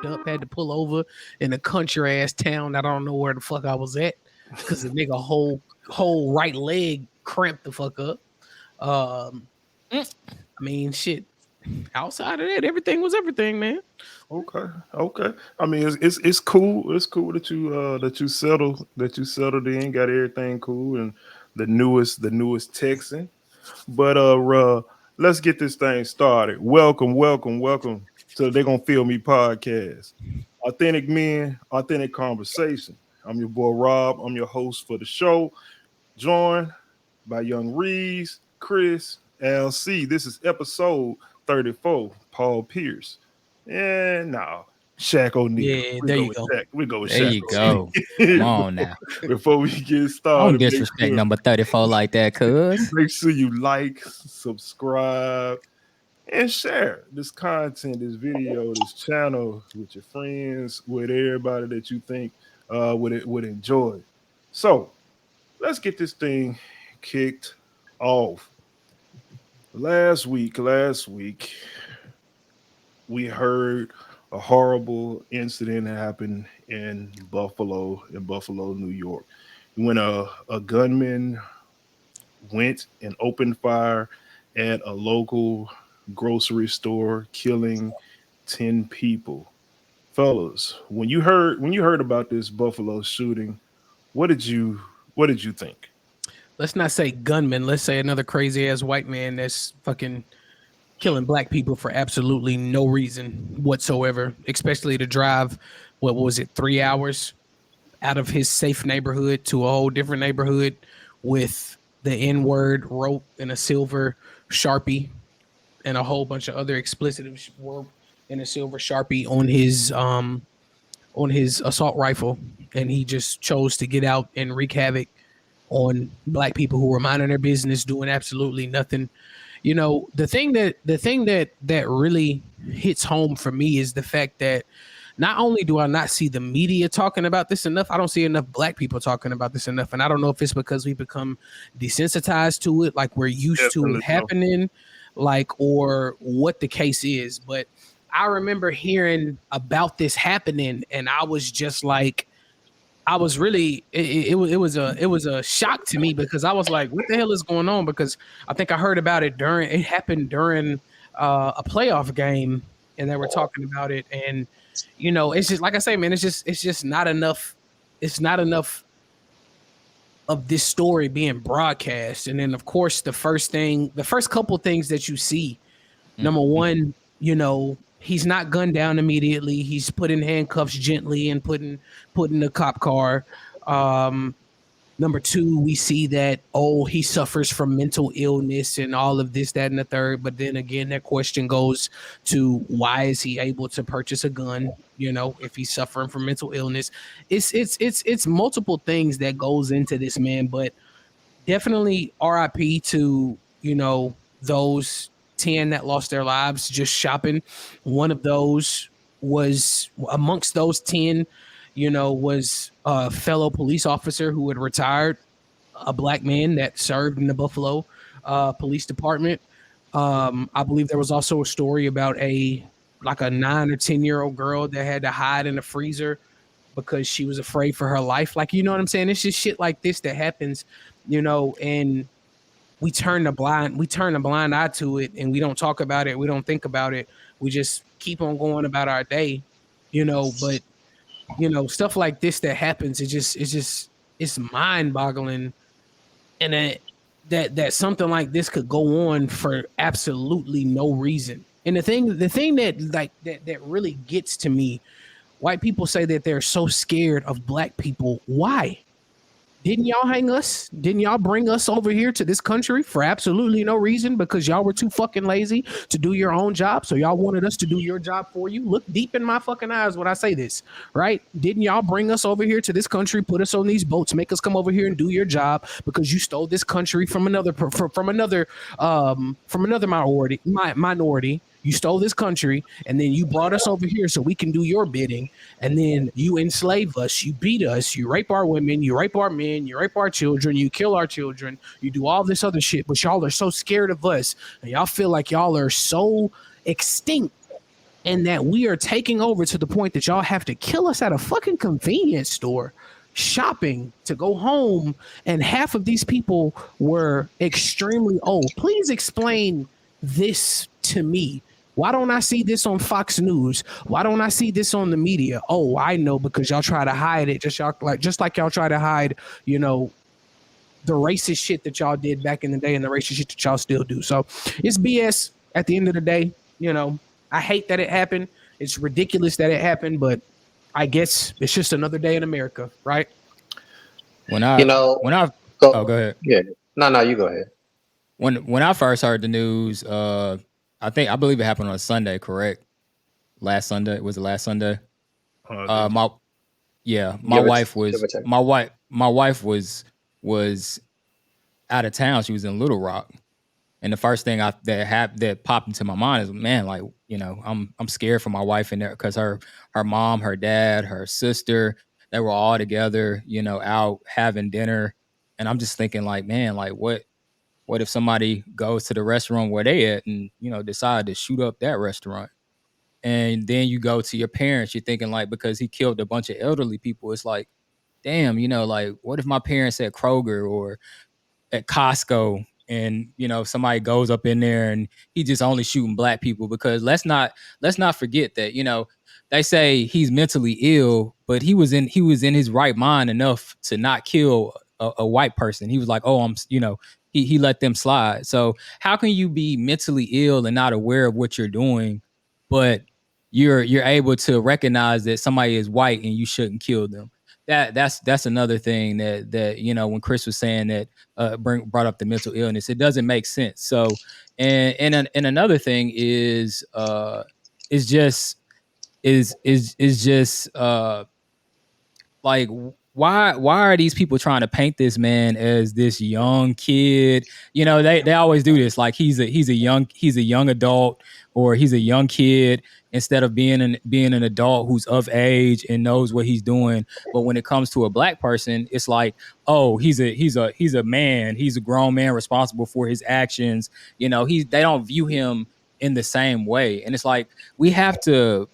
fucked up. Had to pull over in a country ass town. I don't know where the fuck I was at because the nigga whole right leg cramped the fuck up. I mean, shit. Outside of that, everything was everything, man. Okay, okay. I mean, it's cool. It's cool that you settled in, got everything cool, and the newest Texan. But let's get this thing started. Welcome, welcome, welcome to the They Gonna Feel Me podcast. Authentic men, authentic conversation. I'm your boy Rob. I'm your host for the show. Joined by Young Reeves, Chris, LC. This is episode 34. Paul Pierce. And now Shaq O'Neal. Yeah, We there go you with go. Shaq. We go with There Shaq you O'Neal. go. Come on now. Before we get Don't started, disrespect number 34 like that, cuz. make sure you like, subscribe, and share this content, this video, this channel with your friends, with everybody that you think would enjoy. So let's get this thing kicked off. Last week, we heard a horrible incident happened in Buffalo, New York. When a gunman went and opened fire at a local grocery store, killing 10 people. Fellas, when you heard about this Buffalo shooting, what did you what did you think? Let's not say gunman. Let's say another crazy ass white man that's fucking killing black people for absolutely no reason whatsoever, especially to drive, what was it, 3 hours out of his safe neighborhood to a whole different neighborhood with the N word wrote in a silver Sharpie and a whole bunch of other explicit word in a silver Sharpie on his assault rifle. And he just chose to get out and wreak havoc on black people who were minding their business, doing absolutely nothing. You know, the thing that really hits home for me is the fact that not only do I not see the media talking about this enough, I don't see enough black people talking about this enough. And I don't know if it's because we become desensitized to it, like we're used to Definitely it so. happening, like, or what the case is. But I remember hearing about this happening, and I was just like, I was really it was a shock to me because I was like, what the hell is going on? Because I think I heard about it during it happened during a playoff game, and they were talking about it. And it's just like I say, man, it's just not enough. It's not enough of this story being broadcast. And then of course the first couple things that you see, number one, he's not gunned down immediately. He's put in handcuffs gently and put in the cop car. Um, Number two, we see that, he suffers from mental illness and all of this, that, and the third. But then again, that question goes to, why is he able to purchase a gun? If he's suffering from mental illness, it's multiple things that goes into this, man. But definitely RIP to, those 10 that lost their lives just shopping. One of those was amongst those 10, was a fellow police officer who had retired, a black man that served in the Buffalo Police Department. I believe there was also a story about a 9 or 10-year-old girl that had to hide in a freezer because she was afraid for her life. Like, you know what I'm saying? It's just shit like this that happens, and we turn the blind eye to it, and we don't talk about it. We don't think about it. We just keep on going about our day, but stuff like this that happens, it's mind boggling. And that something like this could go on for absolutely no reason. And the thing that really gets to me, white people say that they're so scared of black people. Why? Didn't y'all hang us? Didn't y'all bring us over here to this country for absolutely no reason because y'all were too fucking lazy to do your own job? So y'all wanted us to do your job for you? Look deep in my fucking eyes when I say this, right? Didn't y'all bring us over here to this country, put us on these boats, make us come over here and do your job because you stole this country from another minority? You stole this country, and then you brought us over here so we can do your bidding. And then you enslave us, you beat us, you rape our women, you rape our men, you rape our children, you kill our children, you do all this other shit. But y'all are so scared of us, and y'all feel like y'all are so extinct and that we are taking over to the point that y'all have to kill us at a fucking convenience store shopping to go home, and half of these people were extremely old. Please explain this to me. Why don't I see this on Fox News? Why don't I see this on the media? Oh, I know, because y'all try to hide it, just like y'all try to hide, you know, the racist shit that y'all did back in the day and the racist shit that y'all still do. So it's BS at the end of the day. You know, I hate that it happened. It's ridiculous that it happened, but I guess it's just another day in America, right? When You I know, when I oh, go go ahead. yeah. No, you go ahead. When I first heard the news, I believe it happened on a Sunday, correct? Last Sunday, was it last Sunday? They My Yeah, Give or take. my wife was out of town. She was in Little Rock, and the first thing that popped into my mind is, man, like, I'm scared for my wife in there, because her mom, her dad, her sister, they were all together, out having dinner, and I'm just thinking, like, man, like, what if somebody goes to the restaurant where they at and decide to shoot up that restaurant? And then you go to your parents, you're thinking, like, because he killed a bunch of elderly people, it's like, damn, like, what if my parents at Kroger or at Costco, and somebody goes up in there and he just only shooting black people? Because let's not forget that, they say he's mentally ill, but he was in his right mind enough to not kill a white person. He was like, oh, he let them slide. So how can you be mentally ill and not aware of what you're doing, but you're able to recognize that somebody is white and you shouldn't kill them? That's another thing that when Chris was saying that, brought up the mental illness, it doesn't make sense. So, and another thing is just is just like, why are these people trying to paint this man as this young kid? They always do this, like he's a young adult, or he's a young kid, instead of being an adult who's of age and knows what he's doing. But when it comes to a black person, it's like, oh, he's a man, he's a grown man responsible for his actions. They don't view him in the same way, and it's like, we have to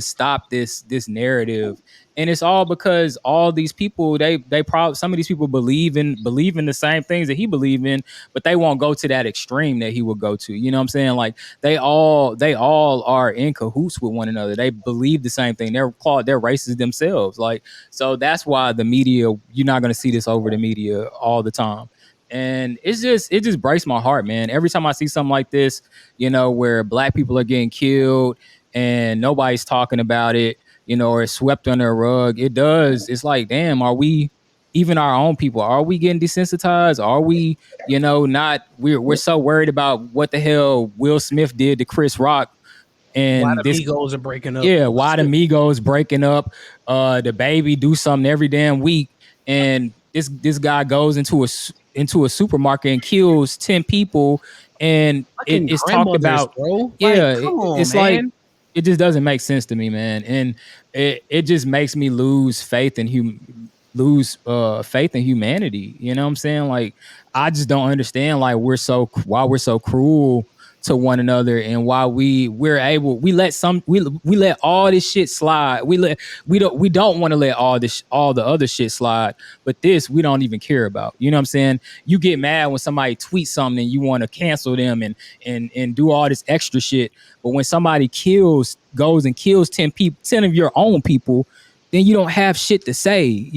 stop this narrative. And it's all because all these people, they probably, some of these people believe in the same things that he believed in, but they won't go to that extreme that he would go to. You know what I'm saying? Like, they all are in cahoots with one another. They believe the same thing. They're racist themselves. Like, so that's why the media, you're not going to see this over the media all the time. And it just breaks my heart, man. Every time I see something like this, where black people are getting killed and nobody's talking about it, or it's swept under a rug. It does. It's like, damn, are we, even our own people, are we getting desensitized? Are we, not, we're so worried about what the hell Will Smith did to Chris Rock, Why and the this, Migos are breaking up? yeah, why the Migos breaking up? The Baby do something every damn week, and this guy goes into a supermarket and kills 10 people, and Fucking it's talked grandmothers, about. bro. Like, Yeah, come on, it's like, man. it just doesn't make sense to me, man, and it just makes me lose faith in humanity. You know what I'm saying? Like, I just don't understand, like, why we're so cruel to one another, and why we let all this shit slide. We don't want to let all the other shit slide, but this we don't even care about. You know what I'm saying? You get mad when somebody tweets something and you want to cancel them and do all this extra shit. But when somebody goes and kills 10 people, 10 of your own people, then you don't have shit to say,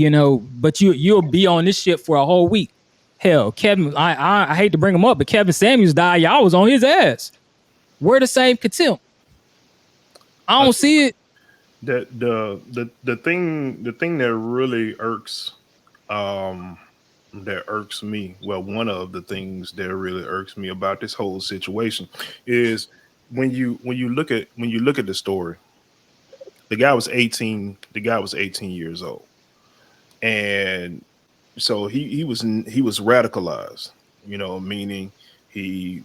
but you'll be on this shit for a whole week. Hell, Kevin, I hate to bring him up, but Kevin Samuels died. Y'all was on his ass. We're the same contempt. I I don't think see it. that the thing that really um irks me, well, one of the things that really irks me about this whole situation is when you look at the story. The guy was 18 years old, and so he was radicalized, meaning he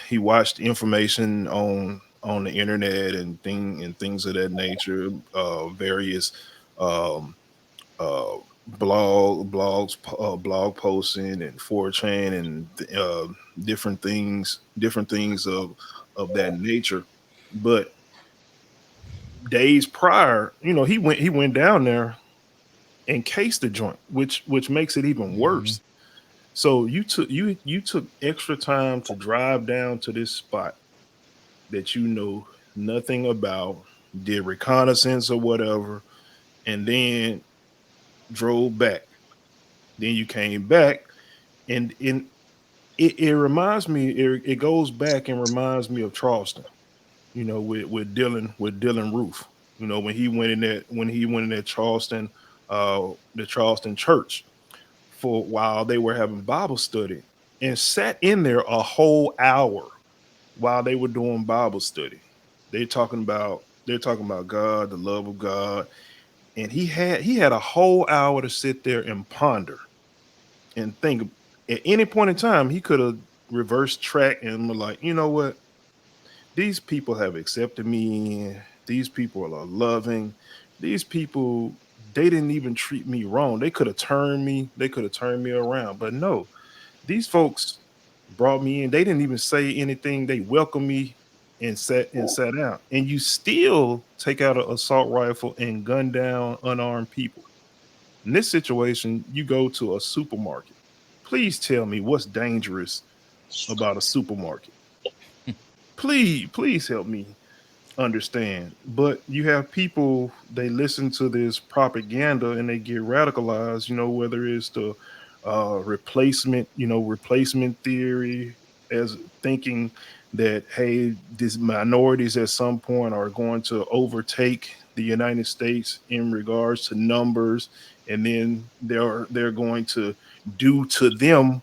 he watched information on the internet and things of that nature, various um uh blog posting and 4chan and different things of that nature. But days prior, he went down there and cased the joint, which makes it even Mhm. worse. So you took extra time to drive down to this spot that you know nothing about, did reconnaissance or whatever, and then drove back. Then you came back, and it reminds me, it goes back and reminds me of Charleston, with Dylan Roof. When he went in that Charleston, the Charleston church, for while they were having Bible study, and sat in there a whole hour while they were doing Bible study. They're talking about God, the love of God, and he had a whole hour to sit there and ponder and think. At any point in time, he could have reversed track and were like, you know what? These people have accepted me. These people are loving. These people, they didn't even treat me wrong. They could have turned me. They could have turned me around. But no, these folks brought me in. They didn't even say anything. They welcomed me and sat down. And you still take out an assault rifle and gun down unarmed people. In this situation, you go to a supermarket. Please tell me what's dangerous about a supermarket. Please help me understand. But you have people, they listen to this propaganda and they get radicalized, whether it's the replacement theory, as thinking that, hey, these minorities at some point are going to overtake the United States in regards to numbers, and then they're going to do to them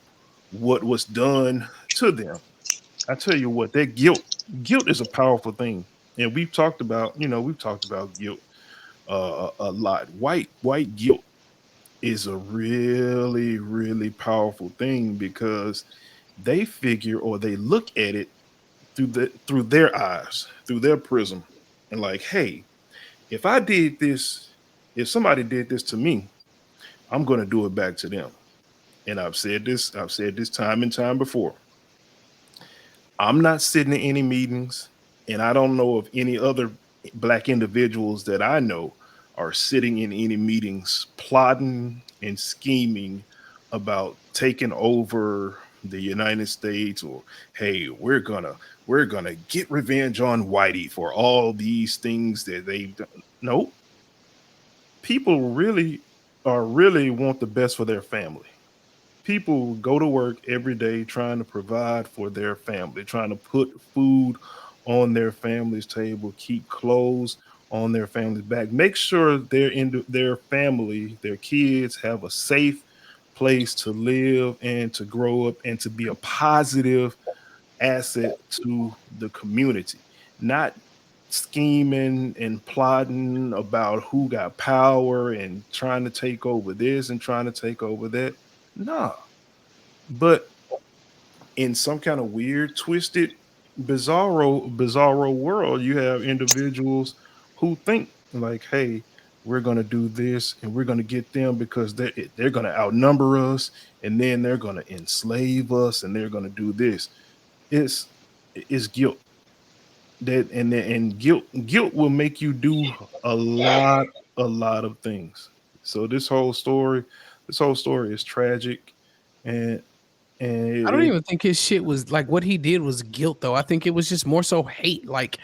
what was done to them. I tell you what, that guilt is a powerful thing, and we've talked about guilt a lot. White guilt is a really really powerful thing because they figure, or they look at it through their eyes, through their prism, and like, hey, if I did this, if somebody did this to me, I'm going to do it back to them. And I've said this time and time before. I'm not sitting in any meetings, and I don't know of any other black individuals that I know are sitting in any meetings plotting and scheming about taking over the United States, or hey, we're gonna get revenge on Whitey for all these things that they've done. Nope. People really want the best for their family. People go to work every day trying to provide for their family, trying to put food on their family's table, keep clothes on their family's back, make sure their family, their kids have a safe place to live and to grow up and to be a positive asset to the community, not scheming and plotting about who got power and trying to take over this and trying to take over that. Nah. But in some kind of weird, twisted, bizarro world, you have individuals who think like, hey, we're gonna do this and we're gonna get them because they're gonna outnumber us, and then they're gonna enslave us, and they're gonna do this. It's guilt. And guilt will make you do a lot of things. So this whole story is tragic, and and I don't it even think his shit was like what he did was guilt though. I think it was just more so hate. Like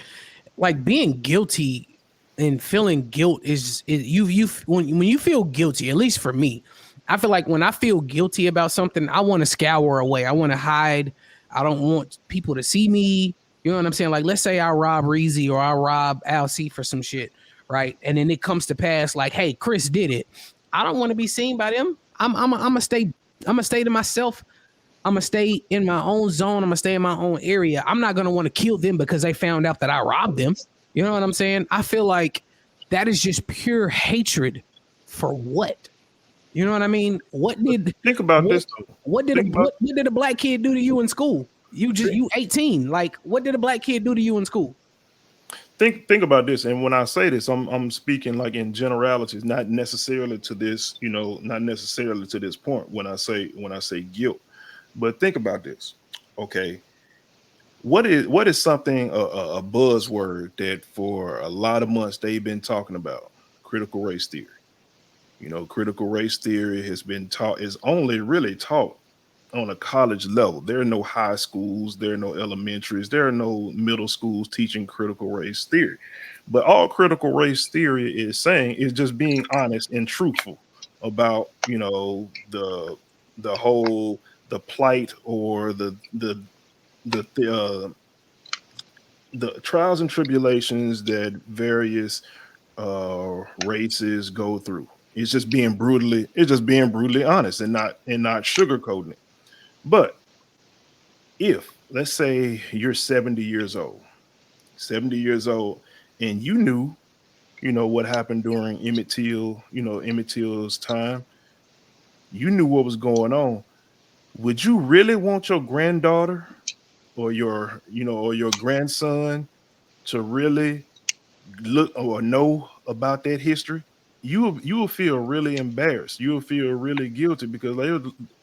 being guilty and feeling guilt is you when you feel guilty, at least for me, I feel like when I feel guilty about something, I want to scour away. I want to hide. I don't want people to see me. You know what I'm saying? Like, let's say I rob Reezy or I rob Al C for some shit, right? And then it comes to pass, like, hey, Chris did it. I don't want to be seen by them. I'm gonna stay. I'm gonna stay to myself. I'm gonna stay in my own zone. I'm gonna stay in my own area. I'm not gonna want to kill them because they found out that I robbed them. You know what I'm saying? I feel like that is just pure hatred for what? You know what I mean? What but did think about what this though. what did a Think about what did a black kid do to you in school? You 18. Like what did a black kid do to you in school? think about this. And when I say this, I'm speaking like in generalities, not necessarily to this, not necessarily to this point when I say guilt. But think about this. Okay. what is something a buzzword that for a lot of months they've been talking about? Critical race theory. Critical race theory has been taught is only really taught on a college level. There are no high schools, there are no elementaries, there are no middle schools teaching critical race theory. But all critical race theory is saying is just being honest and truthful about, the whole the plight or the the trials and tribulations that various races go through. It's just being brutally honest and not sugarcoating it. But if let's say you're 70 years old, and you knew what happened during Emmett Till's time, you knew what was going on. Would you really want your granddaughter or your grandson to really look or know about that history? You will feel really embarrassed. You'll feel really guilty because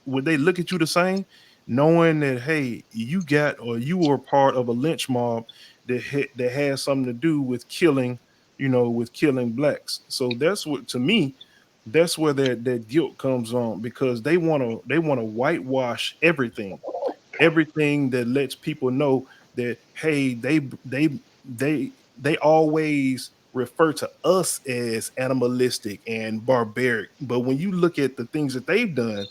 would they look at you the same, knowing that hey, you got or you were part of a lynch mob that has something to do with killing blacks. So that's what to me, that's where that guilt comes on because they want to whitewash everything that lets people know that hey, they always refer to us as animalistic and barbaric, but when you look at the things that they've done,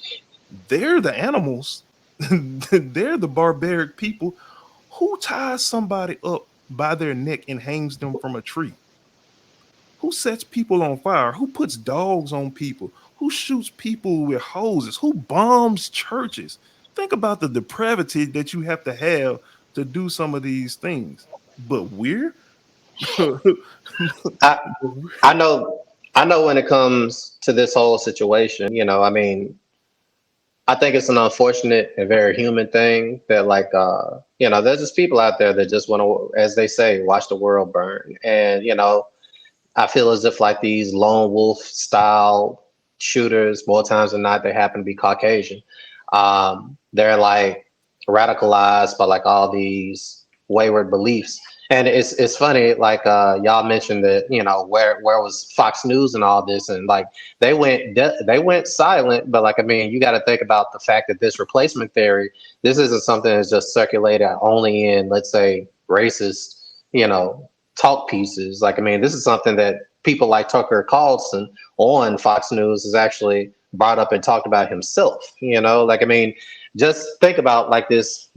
they're the animals. They're the barbaric people. Who ties somebody up by their neck and hangs them from a tree? Who sets people on fire? Who puts dogs on people? Who shoots people with hoses? Who bombs churches? Think about the depravity that you have to do some of these things. But we're I I know I know when it comes to this whole situation, I mean, I think it's an unfortunate and very human thing that like there's just people out there that just want to, as they say, watch the world burn. And I feel as if like these lone wolf style shooters, more times than not, they happen to be Caucasian. They're like radicalized by like all these wayward beliefs. And it's funny, like y'all mentioned that, where was Fox News and all this, and like they went silent. But like I mean, you got to think about the fact that this replacement theory, this isn't something that's just circulated only in, let's say, racist, talk pieces. Like, I mean, this is something that people like Tucker Carlson on Fox News has actually brought up and talked about himself. Like, I mean, just think about like this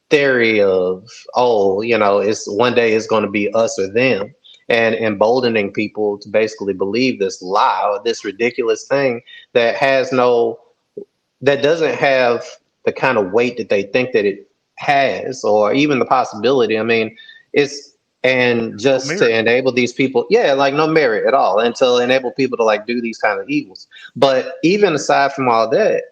theory of, oh, it's one day it's going to be us or them, and emboldening people to basically believe this lie or this ridiculous thing that doesn't have the kind of weight that they think that it has, or even the possibility. I mean, it's and just to Mary, enable these people, yeah, like no merit at all, and to enable people to like do these kind of evils. But even aside from all that,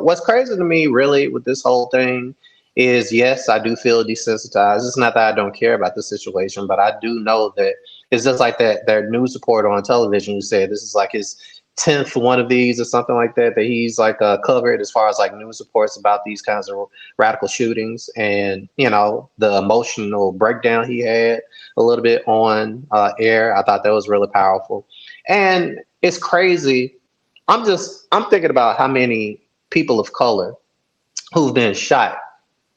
what's crazy to me really with this whole thing is, yes, I do feel desensitized. It's not that I don't care about the situation, but I do know that it's just like that news reporter on television who said this is like his 10th one of these or something like that he's like covered as far as like news reports about these kinds of radical shootings. And the emotional breakdown he had a little bit on air, I thought that was really powerful. And it's crazy, I'm thinking about how many people of color who've been shot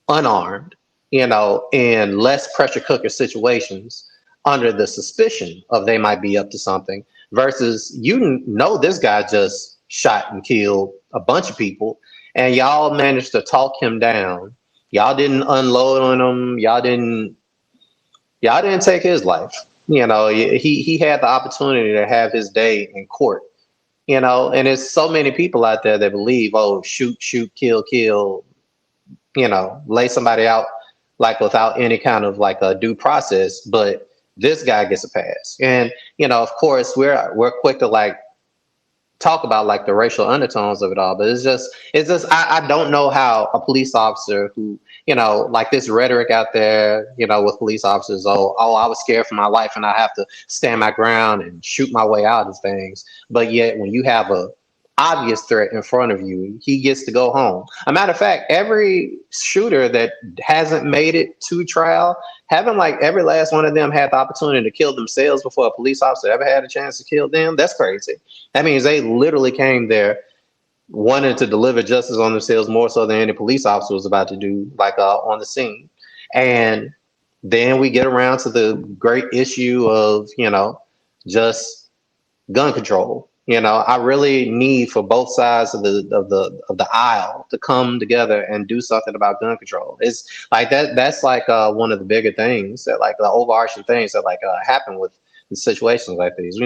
unarmed, in less pressure cooker situations under the suspicion of they might be up to something, versus this guy just shot and killed a bunch of people, and y'all managed to talk him down. Y'all didn't unload on him. Y'all didn't take his life. He had the opportunity to have his day in court. And there's so many people out there that believe, oh, shoot, shoot, kill, kill, lay somebody out like without any kind of like a due process. But this guy gets a pass. And, of course, we're quick to like talk about like the racial undertones of it all, but it's just I don't know how a police officer who, like this rhetoric out there, with police officers, oh, I was scared for my life and I have to stand my ground and shoot my way out of things. But yet when you have obvious threat in front of you, he gets to go home. A matter of fact, every shooter that hasn't made it to trial, haven't like every last one of them had the opportunity to kill themselves before a police officer ever had a chance to kill them. That's crazy. That means they literally came there wanted to deliver justice on themselves more so than any police officer was about to do, like on the scene. And then we get around to the great issue of, just gun control. I really need for both sides of the aisle to come together and do something about gun control. It's like that. That's like one of the bigger things that like the overarching things that like happen with situations like these. We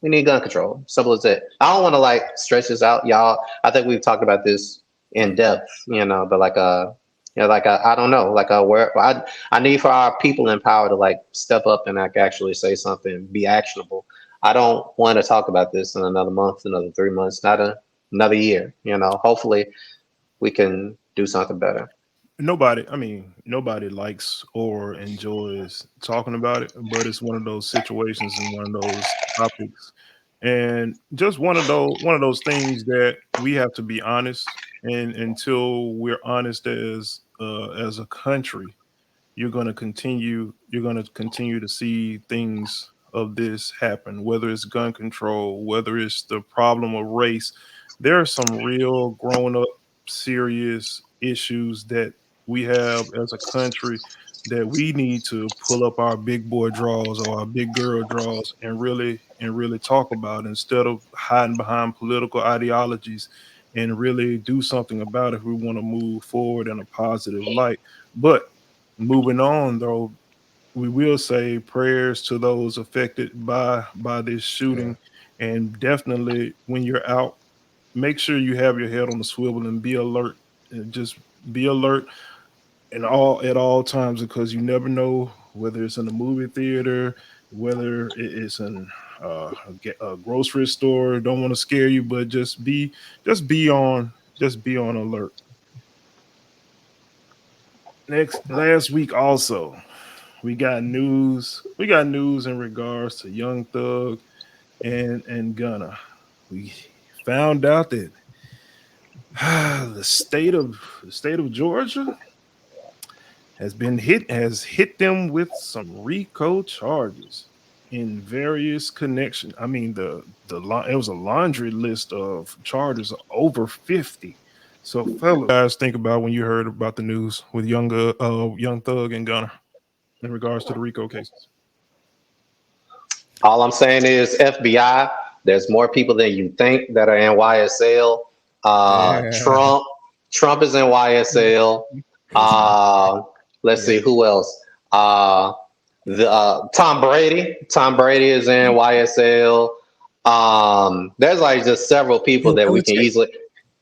need gun control. Simple as that. I don't want to like stretch this out, y'all. I think we've talked about this in depth, but like I don't know, like where I need for our people in power to like step up and like actually say something, be actionable. I don't want to talk about this in another month, another 3 months, another year. Hopefully we can do something better. Nobody likes or enjoys talking about it, but it's one of those situations and one of those topics, and just one of those things that we have to be honest. And until we're honest as a country, you're going to continue to see things of this happen, whether it's gun control, whether it's the problem of race. There are some real grown up serious issues that we have as a country that we need to pull up our big boy draws or our big girl draws and really talk about, instead of hiding behind political ideologies, and really do something about it if we want to move forward in a positive light. But moving on, though, we will say prayers to those affected by this shooting, and definitely when you're out, make sure you have your head on the swivel and be alert. And just be alert in all at all times, because you never know whether it's in a movie theater, whether it's in a grocery store. Don't want to scare you, but just be on alert. Next Last week also, we got news in regards to Young Thug and Gunna. We found out that the state of Georgia has hit them with some RICO charges in various connections. I mean, it was a laundry list of charges, over 50. So, fellas, guys, think about when you heard about the news with Young Thug and Gunna in regards to the RICO cases. All I'm saying is FBI. There's more people than you think that are in YSL. Trump. Trump is in YSL. Uh, let's Yeah. see who else. The Tom Brady. Tom Brady is in YSL. There's like just several people Bill that we can Belichick. easily.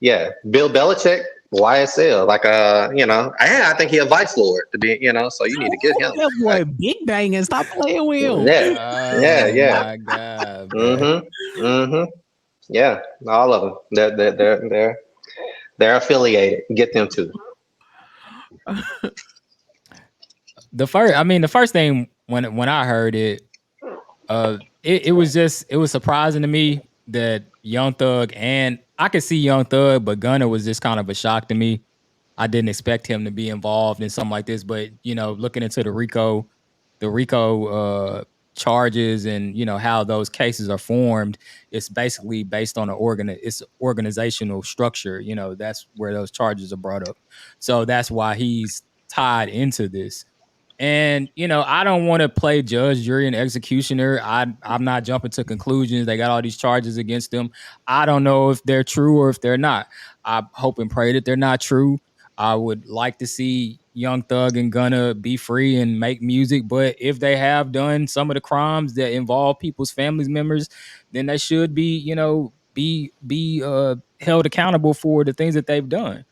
Yeah, Bill Belichick, YSL. Like and I think he a vice lord to be. So you need to get him. That boy big banging. Stop playing with him. Yeah, yeah, Oh yeah. my God, bro. Mm-hmm. Mm-hmm. Yeah, all of them. They're affiliated. Get them too. The first thing when I heard it, it was surprising to me that Young Thug, and I could see Young Thug, but Gunna was just kind of a shock to me. I didn't expect him to be involved in something like this, but looking into the RICO charges, and how those cases are formed, it's basically based on it's organizational structure. That's where those charges are brought up. So that's why he's tied into this. And I don't want to play judge, jury, and executioner. I'm not jumping to conclusions. They got all these charges against them. I don't know if they're true or if they're not. I hope and pray that they're not true. I would like to see Young Thug and Gunna be free and make music. But if they have done some of the crimes that involve people's families members, then they should be held accountable for the things that they've done.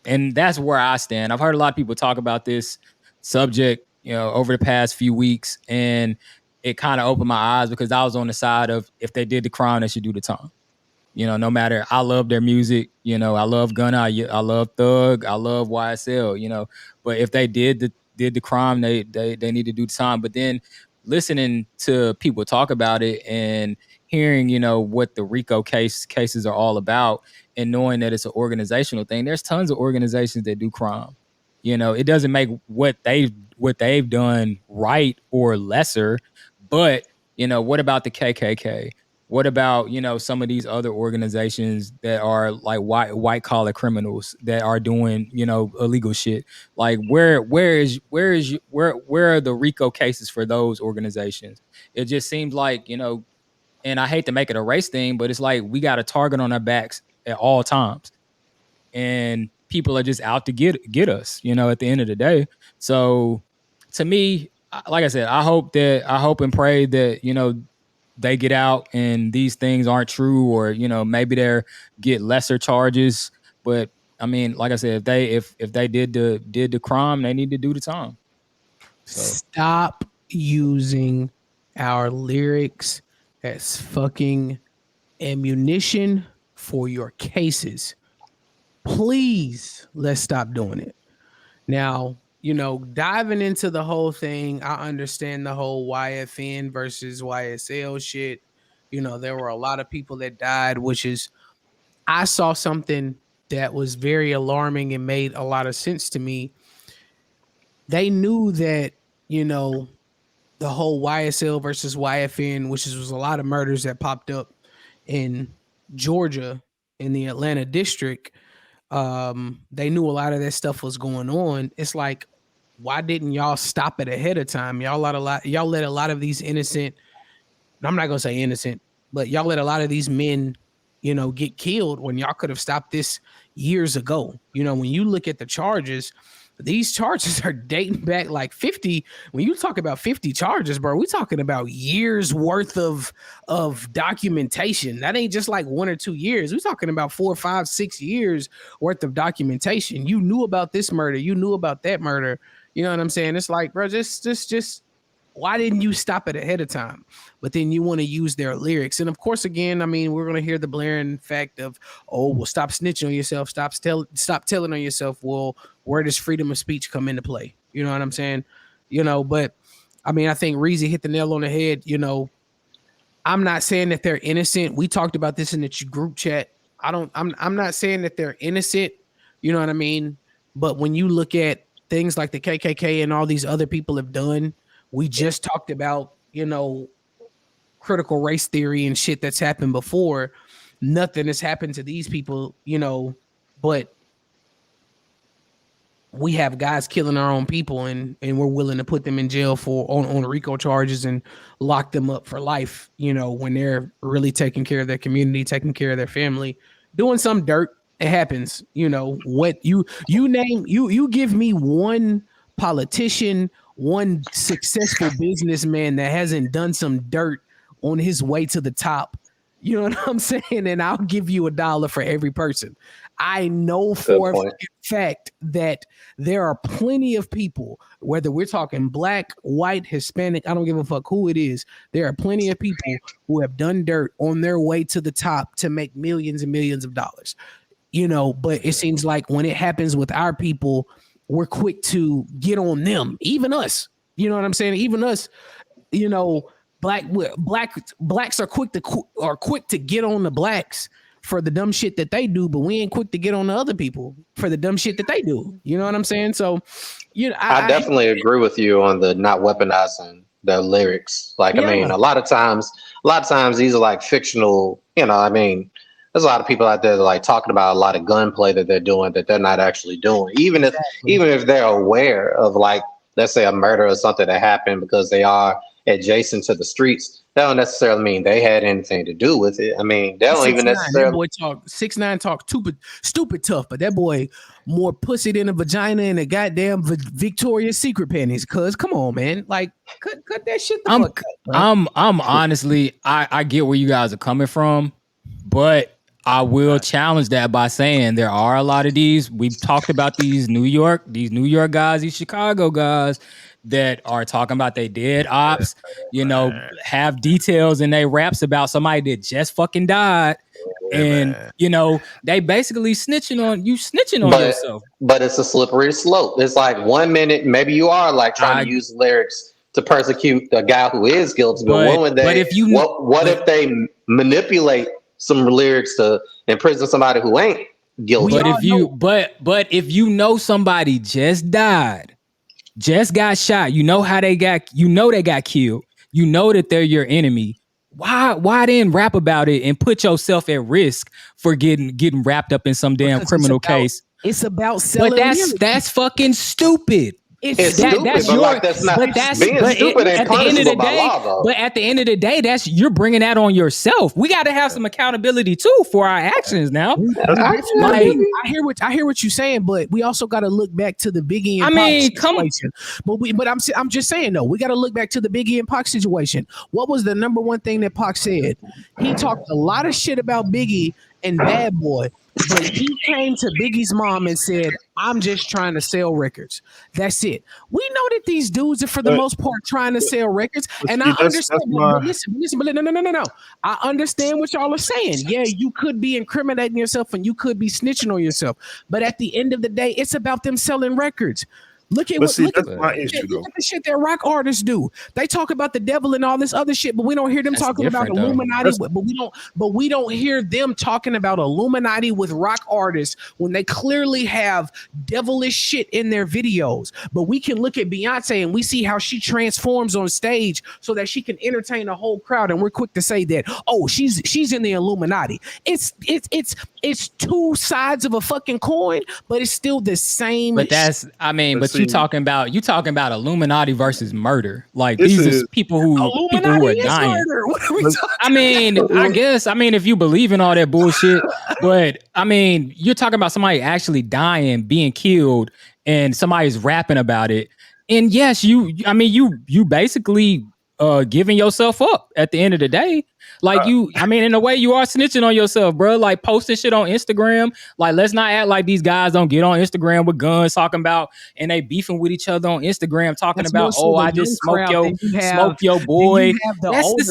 And that's where I stand. I've heard a lot of people talk about this subject, over the past few weeks, and it kind of opened my eyes, because I was on the side of, if they did the crime, they should do the time. No matter, I love their music. I love Gunna, I love Thug, I love YSL. But if they did the crime, they need to do the time. But then listening to people talk about it, and hearing, what the RICO cases are all about, and knowing that it's an organizational thing. There's tons of organizations that do crime. It doesn't make what they've done right or lesser, but what about the KKK? What about some of these other organizations that are like white collar criminals that are doing illegal shit? Like where are the RICO cases for those organizations? It just seems like and I hate to make it a race thing, but it's like we got a target on our backs at all times, and people are just out to get us. At the end of the day. So to me, like I said, I hope and pray that they get out and these things aren't true, or maybe they get lesser charges. But I mean, like I said, if they did the crime, they need to do the time. So stop using our lyrics as fucking ammunition for your cases. Please, let's stop doing it. Now, diving into the whole thing, I understand the whole YFN versus YSL shit. There were a lot of people that died, which is, I saw something that was very alarming and made a lot of sense to me. They knew that, the whole YSL versus YFN, which was a lot of murders that popped up in Georgia in the Atlanta district. They knew a lot of that stuff was going on. It's like, why didn't y'all stop it ahead of time? Y'all let a lot of these innocent, I'm not gonna say innocent, but y'all let a lot of these men, get killed when y'all could have stopped this years ago. When you look at the charges, these charges are dating back like 50. When you talk about 50 charges, bro, we talking about years worth of documentation. That ain't just like 1 or 2 years. We're talking about 4, 5, 6 years worth of documentation. You knew about this murder. You knew about that murder. You know what I'm saying? It's like, bro, just why didn't you stop it ahead of time? But then you want to use their lyrics. And of course, again, I mean, we're going to hear the blaring fact of, oh, well, stop snitching on yourself. Stop telling on yourself. Well, where does freedom of speech come into play? You know what I'm saying? But I mean, I think Reezy hit the nail on the head. I'm not saying that they're innocent. We talked about this in the group chat. I'm not saying that they're innocent. You know what I mean? But when you look at things like the KKK and all these other people have done, we just talked about, critical race theory and shit that's happened before. Nothing has happened to these people, but we have guys killing our own people, and we're willing to put them in jail on RICO charges and lock them up for life, when they're really taking care of their community, taking care of their family, doing some dirt. It happens. What you name, you give me one politician, one successful businessman that hasn't done some dirt on his way to the top. You know what I'm saying? And I'll give you $1 for every person. I know for a fact that there are plenty of people, whether we're talking black, white, Hispanic, I don't give a fuck who it is. There are plenty of people who have done dirt on their way to the top to make millions and millions of dollars. But it seems like when it happens with our people, we're quick to get on them, even us. You know what I'm saying? Even us, blacks are quick to get on the blacks for the dumb shit that they do, but we ain't quick to get on the other people for the dumb shit that they do. You know what I'm saying? So, I definitely agree with you on the not weaponizing the lyrics. Like, I mean, a lot of times these are like fictional. I mean, there's a lot of people out there that like talking about a lot of gunplay that they're doing that they're not actually doing. Even if they're aware of, like, let's say a murder or something that happened because they are adjacent to the streets, that don't necessarily mean they had anything to do with it. I mean, they don't even necessarily. That boy talk 6'9", talk stupid tough, but that boy more pussy than a vagina and a goddamn Victoria's Secret panties. Cause come on, man, like cut that shit. I'm honestly, I get where you guys are coming from, but I will challenge that by saying there are a lot of these. We've talked about these New York guys, these Chicago guys that are talking about they dead ops, have details in their raps about somebody that just fucking died. And they basically snitching on yourself. But it's a slippery slope. It's like 1 minute, maybe you are like trying to use lyrics to persecute the guy who is guilty. But if manipulate some lyrics to imprison somebody who ain't guilty. But if you know somebody just died, just got shot, you know they got killed, you know that they're your enemy. Why then rap about it and put yourself at risk for getting wrapped up in some damn criminal case? It's about selling. But that's fucking stupid. It's stupid, but being stupid ain't punishable by law, though. But at the end of the day, you're bringing that on yourself. We got to have some accountability too for our actions. Now, I hear what you're saying, but we also got to look back to the Biggie and Pac situation. But I'm just saying though, we got to look back to the Biggie and Pac situation. What was the number one thing that Pac said? He talked a lot of shit about Biggie and Bad Boy. But he came to Biggie's mom and said, I'm just trying to sell records. That's it. We know that these dudes are, for the most part, trying to sell records. And I understand. But listen, no. I understand what y'all are saying. Yeah, you could be incriminating yourself and you could be snitching on yourself. But at the end of the day, it's about them selling records. Look at that's my issue, though. Look at the shit that rock artists do. They talk about the devil and all this other shit, but we don't hear them talking about Illuminati. But we don't hear them talking about Illuminati with rock artists when they clearly have devilish shit in their videos. But we can look at Beyonce and we see how she transforms on stage so that she can entertain a whole crowd, and we're quick to say that, oh, she's in the Illuminati. It's two sides of a fucking coin, but it's still the same. But you talking about Illuminati versus murder. Like these are people who are dying. What are we talking if you believe in all that bullshit, but you're talking about somebody actually dying, being killed, and somebody's rapping about it. And yes, you basically giving yourself up at the end of the day. Like in a way you are snitching on yourself, bro. Like posting shit on Instagram. Like, let's not act like these guys don't get on Instagram with guns talking about, and they beefing with each other on Instagram talking about, I just smoke your boy. That's the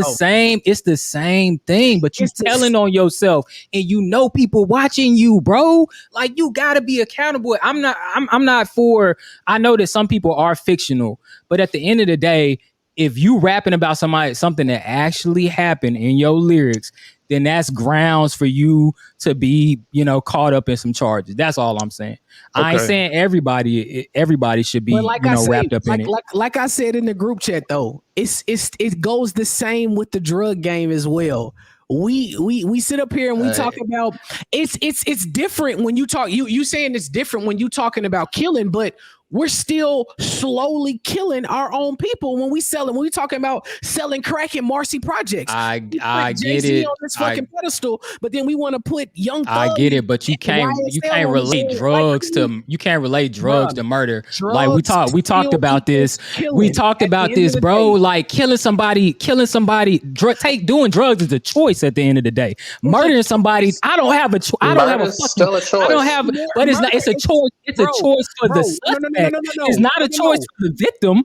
same. It's the same thing, but you're telling on yourself, and you know people watching you, bro. Like, you gotta be accountable. I'm not for, I know that some people are fictional, but at the end of the day, if you rapping about something that actually happened in your lyrics, then that's grounds for you to be, caught up in some charges. That's all I'm saying. Okay. I ain't saying everybody should be, wrapped up in it. Like I said in the group chat, though, it goes the same with the drug game as well. We sit up here and we talk about it's different when you talk. You saying it's different when you talking about killing, but we're still slowly killing our own people when we talking about selling crack in Marcy projects. I get it on this fucking pedestal, but then we want to put Young Thug. I get it, but you can't relate drugs to murder. Like we talked about this. We talked about this, bro. Like killing somebody. Doing drugs is a choice at the end of the day. Murdering somebody, I don't have a choice. I don't have a choice. But it's not. It's a choice. It's a choice for the suspect. No. It's not a choice for the victim.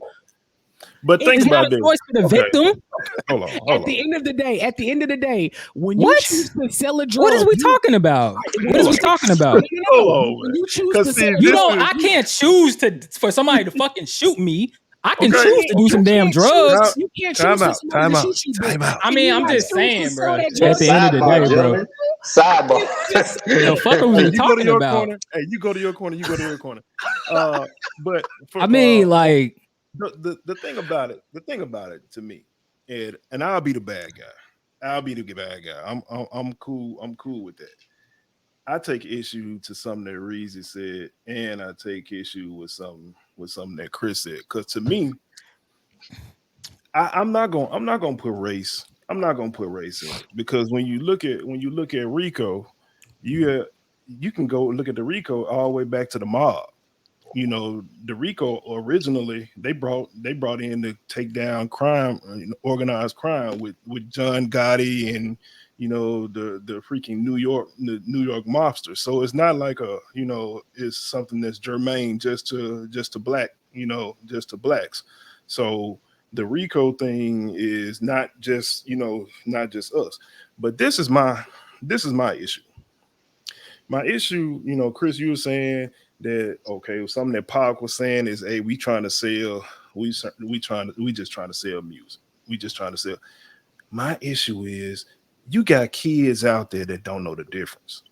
But think about this. It's not a choice for the victim. Hold on. At the end of the day, when you choose to sell a drug, what is we talking about? When you choose to sell, I can't choose for somebody to fucking shoot me. I can choose to do some damn drugs. You can't choose for somebody to shoot you. I'm just saying, bro. At the end of the day, bro. Sidebar. The fuck are we talking about? Hey, you go to your corner. But the thing about it to me, and I'll be the bad guy. I'm cool. I'm cool with that. I take issue to something that Reezy said, and I take issue with something that Chris said. Because to me, I'm not gonna put race. I'm not gonna put race in it, because when you look at Rico, you can go look at the Rico all the way back to the mob. The Rico originally they brought in to take down crime, organized crime with John Gotti and the freaking New York mobster. So it's not like it's something that's germane just to blacks. So the Rico thing is not just us. But this is my issue. My issue, Chris, you were saying that, okay, something that Pac was saying is, hey, we just trying to sell music. We just trying to sell. My issue is you got kids out there that don't know the difference.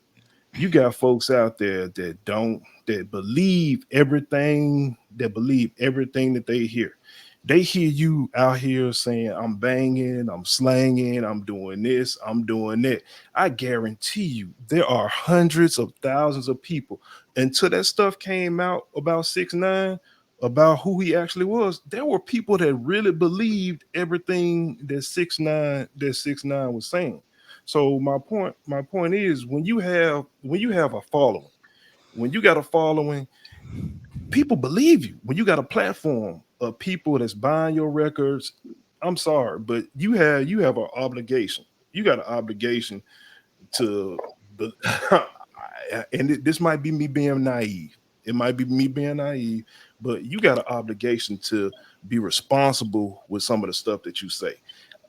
You got folks out there that don't that believe everything that they hear. They hear you out here saying I'm banging, I'm slanging, I'm doing this, I'm doing that. I guarantee you there are hundreds of thousands of people until that stuff came out about 6ix9ine, about who he actually was. There were people that really believed everything that 6ix9ine was saying. So my point is when you have a following, when you got a following, people believe you. When you got a platform of people that's buying your records, I'm sorry, but you have an obligation. You got an obligation to the this might be me being naive. It might be me being naive, but you got an obligation to be responsible with some of the stuff that you say.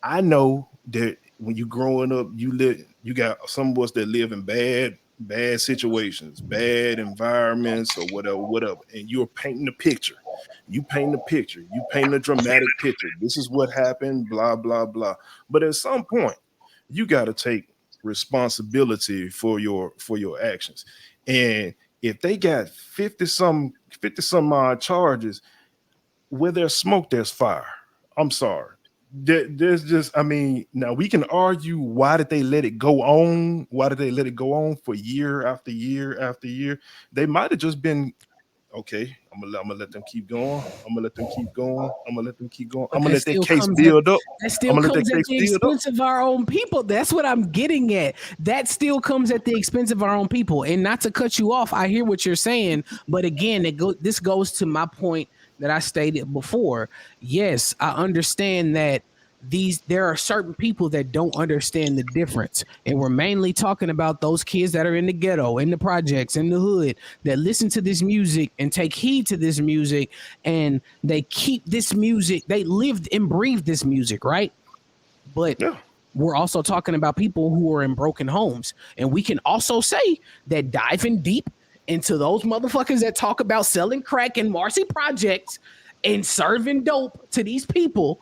I know that when you growing up, you got some of us that live in bad situations, bad environments, or whatever, and you're painting a picture. You paint a picture. You paint a dramatic picture. This is what happened. Blah blah blah. But at some point, you got to take responsibility for your actions. And if they got 50 some odd charges, where there's smoke, there's fire. I'm sorry. There's just, I mean, now we can argue why did they let it go on? Why did they let it go on for year after year after year? They might have just been okay. I'm gonna let them keep going. I'm gonna let them keep going. I'm gonna let them keep going. But I'm gonna that let that still case comes at build up. that I'm still gonna let that comes at case the build up. expense of our own people. That's what I'm getting at. That still comes at the expense of our own people. And not to cut you off, I hear what you're saying, but again, this goes to my point that I stated before. Yes, I understand that there are certain people that don't understand the difference, and we're mainly talking about those kids that are in the ghetto, in the projects, in the hood, that listen to this music and take heed to this music, and they keep this music, they lived and breathed this music, right? But Yeah. we're also talking about people who are in broken homes, and we can also say that diving deep into those motherfuckers that talk about selling crack in Marcy projects and serving dope to these people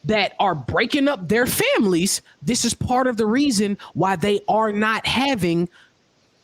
that are breaking up their families, this is part of the reason why they are not having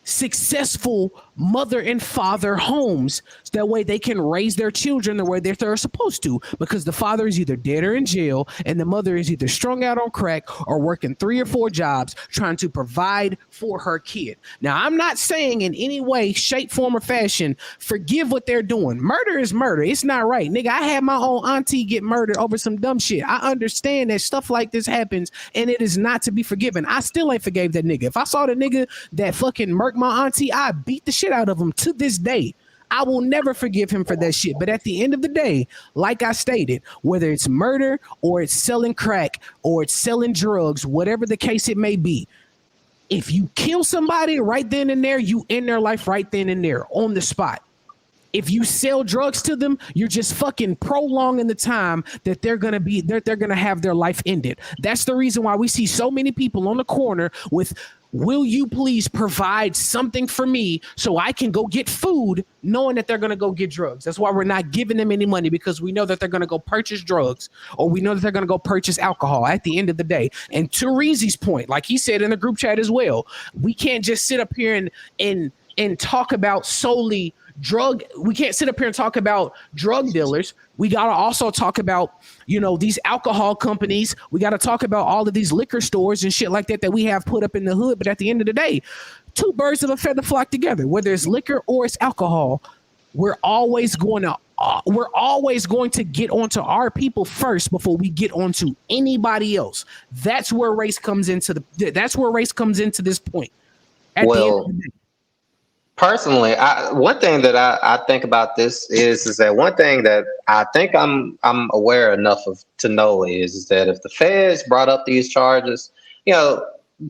successful mother and father homes, so that way they can raise their children the way that they're supposed to, because the father is either dead or in jail and the mother is either strung out on crack or working 3 or 4 jobs trying to provide for her kid. Now, I'm not saying in any way, shape, form, or fashion forgive what they're doing. Murder is murder. It's not right, nigga. I had my own auntie get murdered over some dumb shit. I understand that stuff like this happens and it is not to be forgiven. I still ain't forgave that nigga. If I saw the nigga that fucking murked my auntie, I beat the shit out of him to this day. I will never forgive him for that shit. But at the end of the day, like I stated, whether it's murder or it's selling crack or it's selling drugs, whatever the case it may be, if you kill somebody right then and there, you end their life right then and there on the spot. If you sell drugs to them, you're just fucking prolonging the time that they're gonna have their life ended. That's the reason why we see so many people on the corner with, will you please provide something for me so I can go get food, knowing that they're gonna go get drugs. That's why we're not giving them any money, because we know that they're gonna go purchase drugs, or we know that they're gonna go purchase alcohol at the end of the day. And to Reezy's point, like he said in the group chat as well, we can't just sit up here and talk about solely we can't sit up here and talk about drug dealers. We got to also talk about, these alcohol companies. We got to talk about all of these liquor stores and shit like that we have put up in the hood. But at the end of the day, two birds of a feather flock together. Whether it's liquor or it's alcohol, we're always going to get onto our people first before we get onto anybody else. That's where race comes into this point. At the end of Well, the day. personally, one thing that I think about this is that one thing that I think I'm aware enough of to know is that if the feds brought up these charges, you know,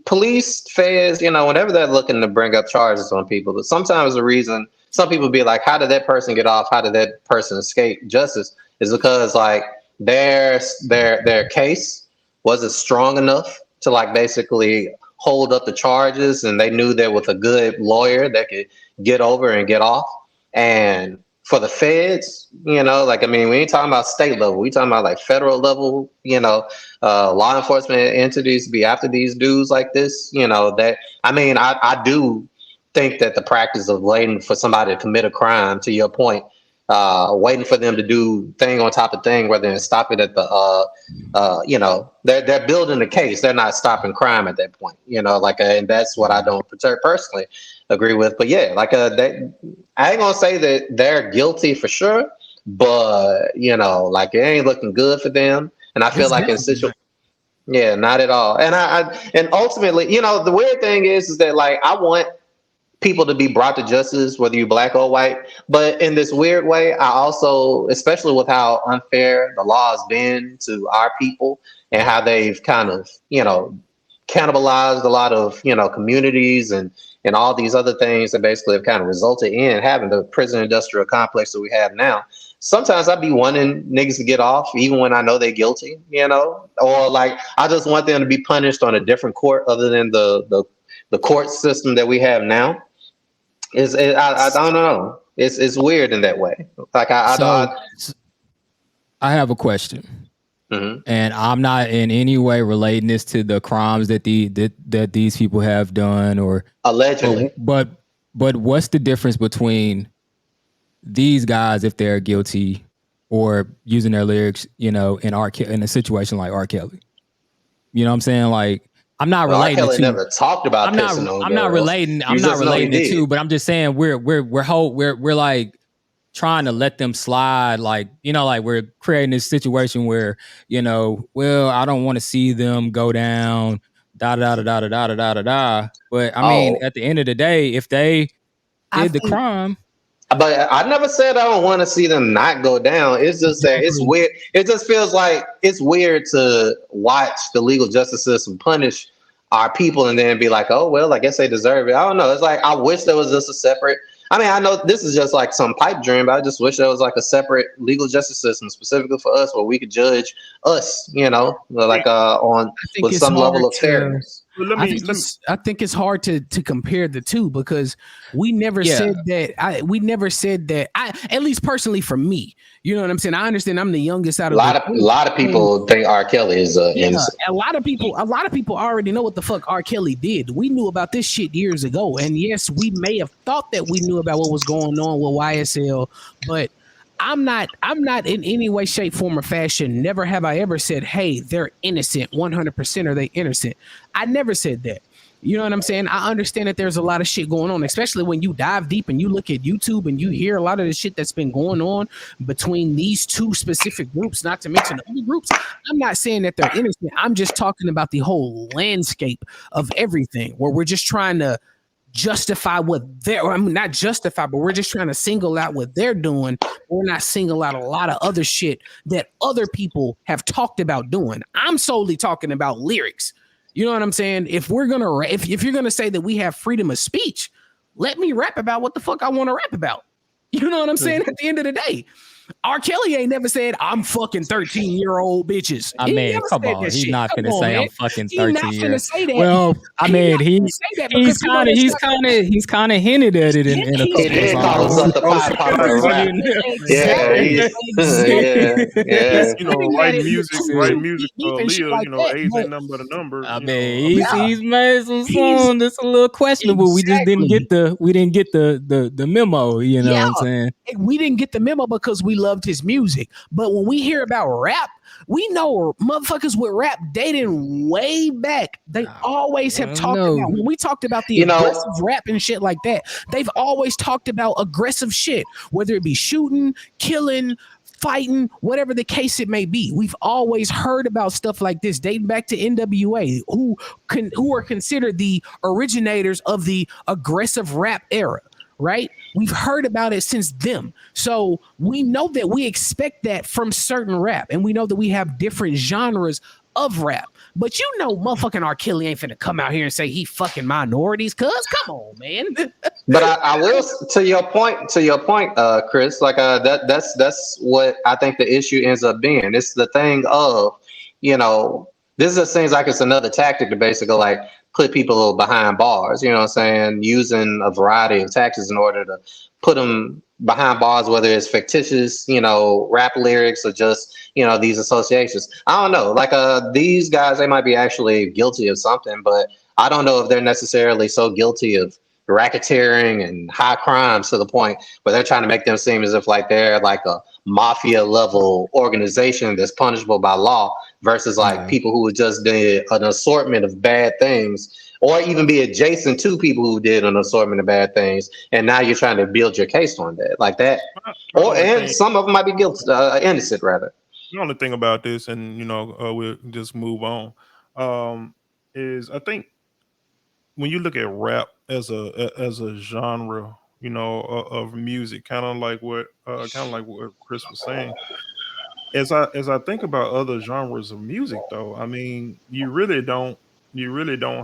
police, feds, whenever they're looking to bring up charges on people, but sometimes the reason some people be like, how did that person get off? How did that person escape justice? Is because like their case wasn't strong enough to like basically hold up the charges, and they knew that with a good lawyer that could get over and get off. And for the feds, you know, like, I mean, we ain't talking about state level. We talking about like federal level, you know, law enforcement entities to be after these dudes like this, you know, that, I mean, I do think that the practice of waiting for somebody to commit a crime, to your point, waiting for them to do thing on top of thing rather than stop it at the, you know, they're building the case. They're not stopping crime at that point, you know, like, and that's what I don't personally agree with. But yeah, like, I ain't gonna say that they're guilty for sure, but you know, like it ain't looking good for them. And I feel like in situation, yeah, not at all. And and ultimately, you know, the weird thing is that like I want people to be brought to justice, whether you're black or white. But in this weird way, I also, especially with how unfair the law has been to our people and how they've kind of, you know, cannibalized a lot of, you know, communities and all these other things that basically have kind of resulted in having the prison industrial complex that we have now. Sometimes I'd be wanting niggas to get off even when I know they're guilty, you know, or like I just want them to be punished on a different court other than the court system that we have now. I don't know. It's weird in that way. Like I have a question, and I'm not in any way relating this to the crimes that that these people have done or allegedly. But what's the difference between these guys if they're guilty or using their lyrics, you know, in a situation like R. Kelly? You know what I'm saying? Like, I'm not relating R. Kelly to. never talked about. I'm not relating it to. But I'm just saying we're like trying to let them slide. Like, you know, like we're creating this situation where, you know, well, I don't want to see them go down. Da da da da da da da da da. But I mean, at the end of the day, if they did the crime. But I never said I don't want to see them not go down. It's just that it's weird. It just feels like it's weird to watch the legal justice system punish our people and then be like, oh, well, I guess they deserve it. I don't know. It's like, I wish there was just a separate, I mean, I know this is just like some pipe dream, but I just wish there was like a separate legal justice system specifically for us where we could judge us, you know, like on with some level of fairness. I think it's hard to compare the two because we never said that. We never said that. At least personally for me, you know what I'm saying. I understand I'm the youngest out of a lot of people think R. Kelly is innocent. A lot of people already know what the fuck R. Kelly did. We knew about this shit years ago, and yes, we may have thought that we knew about what was going on with YSL, but I'm not in any way, shape, form, or fashion. Never have I ever said, hey, they're innocent, 100% are they innocent. I never said that. You know what I'm saying? I understand that there's a lot of shit going on, especially when you dive deep and you look at YouTube and you hear a lot of the shit that's been going on between these two specific groups, not to mention other groups. I'm not saying that they're innocent. I'm just talking about the whole landscape of everything where we're just trying to justify what not justify, but we're just trying to single out what they're doing. We're not single out a lot of other shit that other people have talked about doing. I'm solely talking about lyrics. You know what I'm saying? If we're gonna, if you're gonna say that we have freedom of speech, let me rap about what the fuck I want to rap about. You know what I'm saying? At the end of the day, R. Kelly ain't never said I'm fucking 13-year-old bitches. I mean, come on, he's not gonna say I'm fucking 13 years. Well, I mean, he's kind of hinted at it in a couple He did call us up the pipe popper, right? Yeah. You know, writing music for Aaliyah, you know, age ain't nothing but a number. I mean, he's made some songs that's a little questionable. We just didn't get the memo. You know what I'm saying? We didn't get the memo because we loved his music. But when we hear about rap, we know motherfuckers with rap dating way back. They always have talked about, when we talked about the aggressive rap and shit like that, they've always talked about aggressive shit, whether it be shooting, killing, fighting, whatever the case it may be. We've always heard about stuff like this dating back to NWA, who are considered the originators of the aggressive rap era. Right? We've heard about it since them. So we know that we expect that from certain rap, and we know that we have different genres of rap. But you know, motherfucking R. Kelly ain't finna come out here and say he fucking minorities, cuz come on, man. But I will, to your point, Chris, like that's what I think the issue ends up being. It's the thing of, you know, this just seems like it's another tactic to basically like put people behind bars. You know what I'm saying? Using a variety of tactics in order to put them behind bars, whether it's fictitious, rap lyrics or just, these associations. I don't know. Like these guys, they might be actually guilty of something, but I don't know if they're necessarily so guilty of racketeering and high crimes to the point where they're trying to make them seem as if like they're like a mafia level organization that's punishable by law versus like people who just did an assortment of bad things or even be adjacent to people who did an assortment of bad things, and now you're trying to build your case on that like that. My Or only and thing, some of them might be guilty, innocent rather. the only thing about this, and we'll just move on, is I think when you look at rap as a genre, of music, kind of like what Chris was saying. As I think about other genres of music, though, I mean, you really don't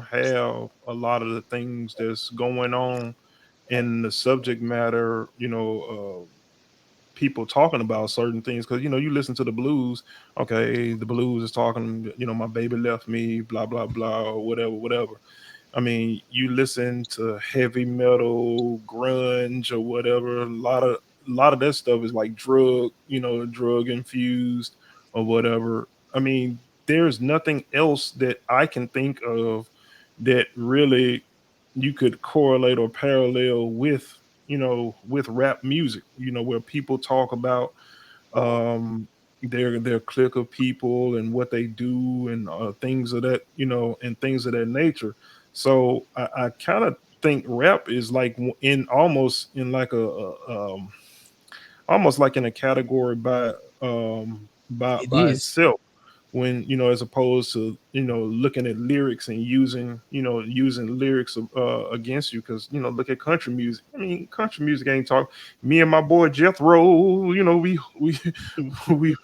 have a lot of the things that's going on in the subject matter, people talking about certain things because you listen to the blues. Okay, the blues is talking, my baby left me, blah blah blah, or whatever, whatever. I mean, you listen to heavy metal, grunge, or whatever. A lot of that stuff is like drug infused or whatever. I mean, there's nothing else that I can think of that really you could correlate or parallel with rap music. Where people talk about their clique of people and what they do and things of that and things of that nature. So I kind of think rap is like in almost in like almost like in a category It by is. itself, when as opposed to looking at lyrics and using lyrics against you. Because look at country music. I mean, country music ain't talk. Me and my boy Jethro, we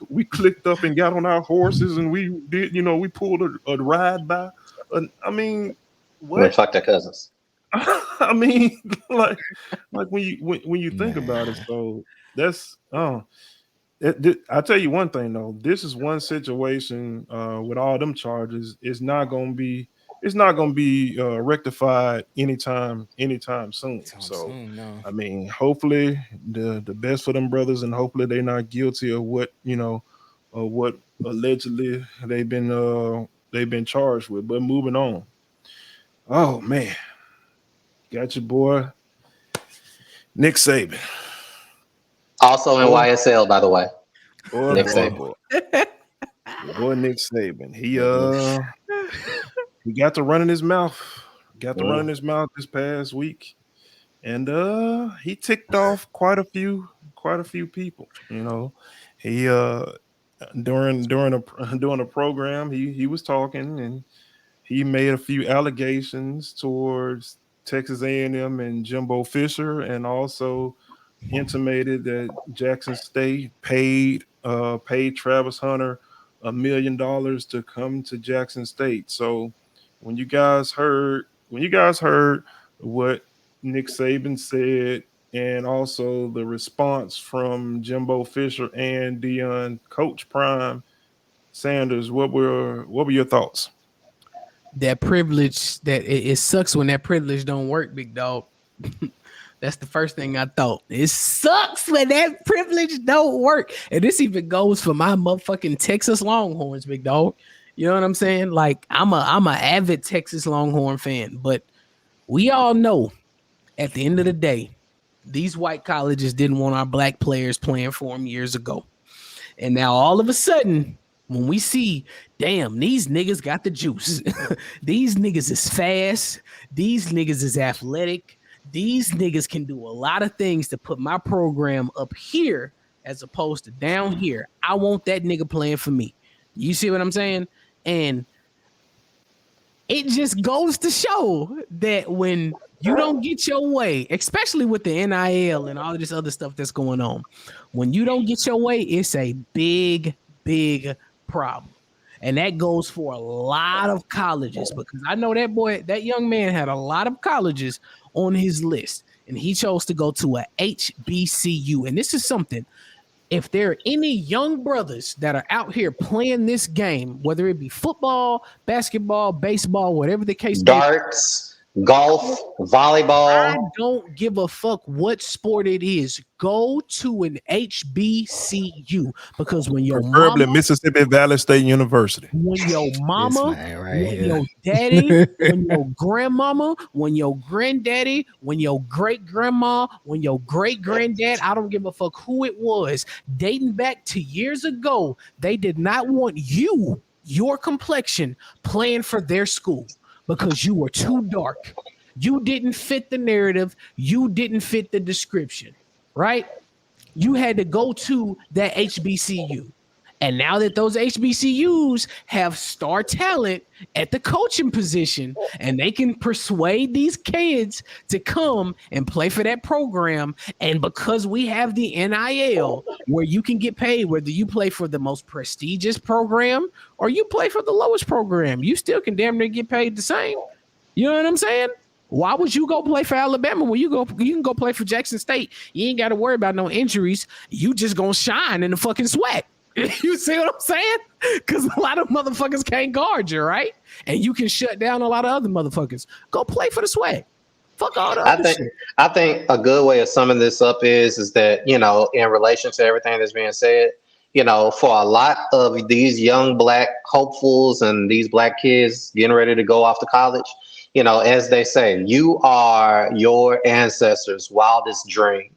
we clicked up and got on our horses and we did, we pulled a ride by. I mean, And then what? fuck their cousins. I mean, like when you think about it. Man. So that's I tell you one thing though, this is one situation with all them charges. It's not gonna be rectified anytime soon. Anytime So, soon, no. I mean, hopefully the best for them brothers, and hopefully they're not guilty of what allegedly they've been charged with. But moving on. Oh man, got your boy Nick Saban. Also in Boy, YSL, by the way. boy, Nick boy, Saban. boy. Your boy Nick Saban. He Mhm. he got to run in his mouth. Got to run in Mm. his mouth this past week. And he ticked off quite a few people. He during a program, he was talking, and he made a few allegations towards Texas A&M and Jimbo Fisher, and also intimated that Jackson State paid Travis Hunter $1 million to come to Jackson State. So when you guys heard what Nick Saban said, and also the response from Jimbo Fisher and Coach Prime Sanders, what were your thoughts? That privilege, that it sucks when that privilege don't work, big dog. That's the first thing I thought. It sucks when that privilege don't work. And this even goes for my motherfucking Texas Longhorns, big dog. You know what I'm saying? Like I'm a avid Texas Longhorn fan, but we all know at the end of the day, these white colleges didn't want our black players playing for them years ago. And now all of a sudden, when we see, damn, these niggas got the juice. These niggas is fast. These niggas is athletic. These niggas can do a lot of things to put my program up here as opposed to down here. I want that nigga playing for me. You see what I'm saying? And it just goes to show that when you don't get your way, especially with the NIL and all of this other stuff that's going on, when you don't get your way, it's a big, big problem. And that goes for a lot of colleges, because I know that young man had a lot of colleges on his list, and he chose to go to a HBCU. And this is something if there are any young brothers that are out here playing this game, whether it be football, basketball, baseball, whatever the case may be, Darts, golf, I volleyball. don't give a fuck what sport it is. Go to an HBCU because Preferably Mississippi Valley State University. when your This mama, man right when here. your daddy, when your grandmama, when your granddaddy, when your great grandma, when your great granddad, I don't give a fuck who it was, dating back to years ago, they did not want you, your complexion, playing for their school because you were too dark. You didn't fit the narrative, you didn't fit the description, right? You had to go to that HBCU. And now that those HBCUs have star talent at the coaching position and they can persuade these kids to come and play for that program, and because we have the NIL where you can get paid whether you play for the most prestigious program or you play for the lowest program, you still can damn near get paid the same. You know what I'm saying? Why would you go play for Alabama when you can go play for Jackson State? You ain't got to worry about no injuries. You just gonna shine in the fucking sweat. You see what I'm saying? Because a lot of motherfuckers can't guard you, right? And you can shut down a lot of other motherfuckers. Go play for the sweat. Fuck all the I other think shit. I think a good way of summing this up is that, in relation to everything that's being said, for a lot of these young black hopefuls and these black kids getting ready to go off to college, as they say, you are your ancestors' wildest dream.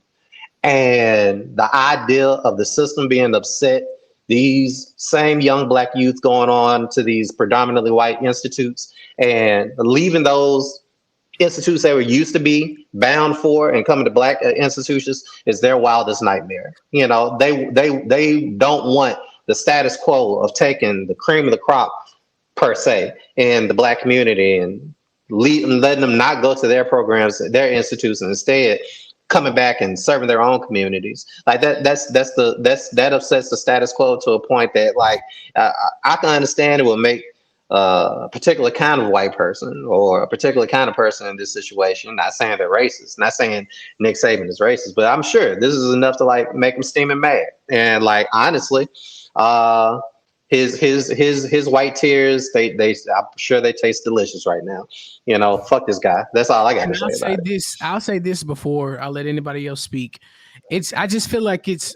And the idea of the system being upset, these same young black youth going on to these predominantly white institutes and leaving those institutes they were used to be bound for and coming to black institutions is their wildest nightmare. They don't want the status quo of taking the cream of the crop per se in the black community and letting them not go to their programs, their institutes, and instead coming back and serving their own communities like that. That upsets the status quo to a point that I can understand it will make a particular kind of white person or a particular kind of person in this situation. Not saying they're racist, not saying Nick Saban is racist, but I'm sure this is enough to make them steaming mad. And honestly, his white tears, I'm sure they taste delicious right now. Fuck this guy. That's all I got And to say about it. I'll say this before I let anybody else speak. I just feel like it's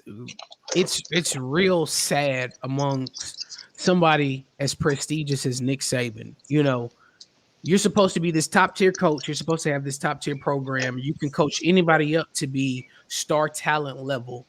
real sad amongst somebody as prestigious as Nick Saban. You're supposed to be this top tier coach. You're supposed to have this top tier program. You can coach anybody up to be star talent level.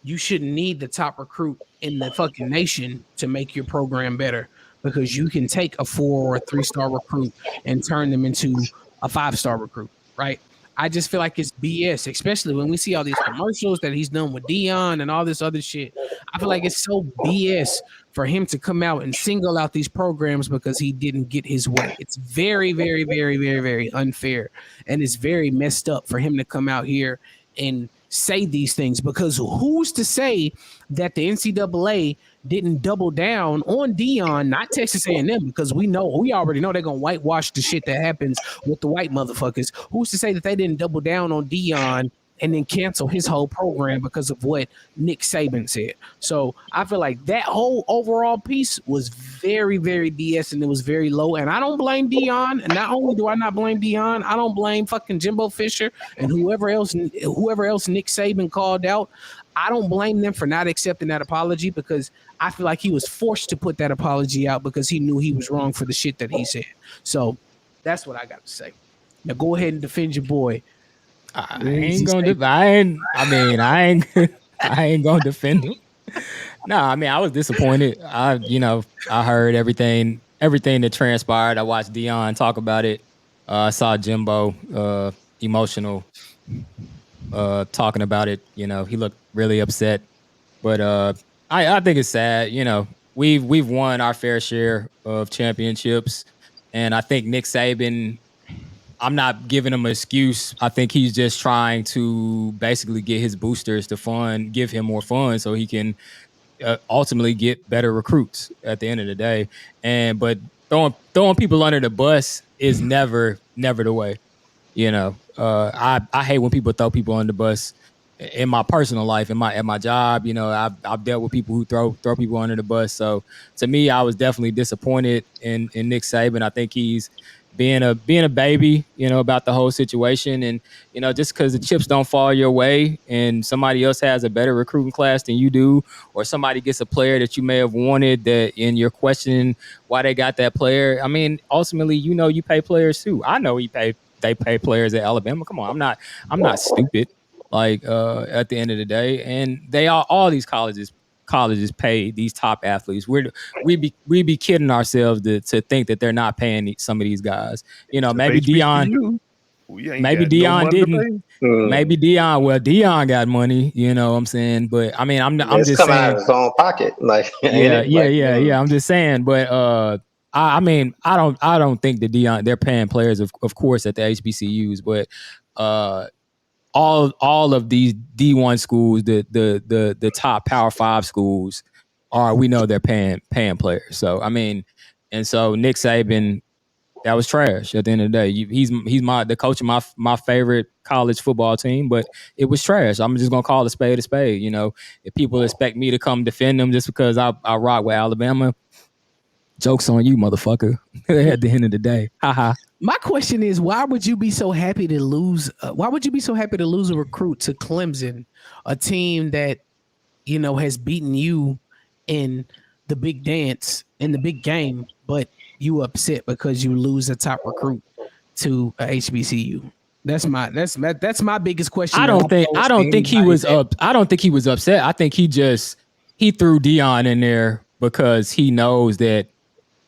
You shouldn't need the top recruit in the fucking nation to make your program better because you can take a 4 or a 3-star recruit and turn them into a 5-star recruit, right? I just feel like it's BS, especially when we see all these commercials that he's done with Dion and all this other shit. I feel like it's so BS for him to come out and single out these programs because he didn't get his way. It's very, very, very, very, very unfair. And it's very messed up for him to come out here and say these things because who's to say that the NCAA didn't double down on Dion, not Texas A&M, because we already know they're gonna whitewash the shit that happens with the white motherfuckers. Who's to say that they didn't double down on Dion and then cancel his whole program because of what Nick Saban said? So I feel like that whole overall piece was very, very BS and it was very low. And I don't blame Dion. And not only do I not blame Dion, I don't blame fucking Jimbo Fisher and whoever else Nick Saban called out. I don't blame them for not accepting that apology because I feel like he was forced to put that apology out because he knew he was wrong for the shit that he said. So that's what I got to say. Now go ahead and defend your boy. I ain't gonna defend him. No, I mean I was disappointed. I heard everything that transpired. I watched Dion talk about it. I saw Jimbo emotional talking about it. He looked really upset. But I think it's sad. We've won our fair share of championships, and I think Nick Saban, I'm not giving him an excuse. I think he's just trying to basically get his boosters to give him more fun so he can ultimately get better recruits at the end of the day. But throwing people under the bus is never the way. I hate when people throw people under the bus. in my personal life, in my at my job, I've dealt with people who throw people under the bus. So to me, I was definitely disappointed in Nick Saban. I think he's being a baby, about the whole situation, and just because the chips don't fall your way, and somebody else has a better recruiting class than you do, or somebody gets a player that you may have wanted that, and you're questioning why they got that player. I mean, ultimately, you pay players too. I know they pay players at Alabama. Come on, I'm not stupid. Like at the end of the day, and they all these colleges pay these top athletes. We be kidding ourselves to think that they're not paying some of these guys. Except Maybe Dion, HBCU, we ain't maybe got no Dion money to didn't. pay. Maybe Mm. Dion. Well, Dion got money. You know what I'm saying? But I mean, I'm It's just coming out saying. of his own pocket, like ain't Yeah, it? yeah, Like, yeah, yeah. I'm just saying. But I mean, I don't think that Dion they're paying players of course at the HBCUs, but uh all of these D1 schools, the top Power 5 schools we know they're paying players. So I mean, and so Nick Saban, that was trash at the end of the day. He's the coach of my favorite college football team, but it was trash. I'm just gonna call a spade a spade. If people expect me to come defend them just because I rock with Alabama, joke's on you, motherfucker. At the end of the day, haha. My question is, why would you be so happy to lose? Why would you be so happy to lose a recruit to Clemson, a team that has beaten you in the big dance in the big game, but you upset because you lose a top recruit to a HBCU? That's my biggest question I that don't I think I pose to don't think he anybody was that up. I don't think he was upset. I think he threw Dion in there because he knows that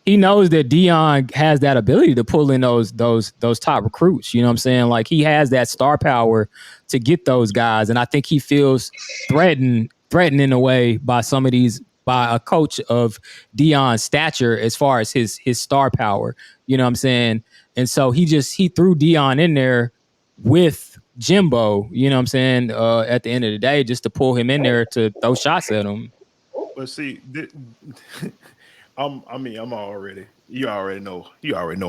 Dion has that ability to pull in those top recruits. You know what I'm saying? Like he has that star power to get those guys, and I think he feels threatened in a way by a coach of Dion's stature as far as his star power. You know what I'm saying? And so he threw Dion in there with Jimbo. You know what I'm saying? At the end of the day, just to pull him in there to throw shots at him. But see, I mean, you already know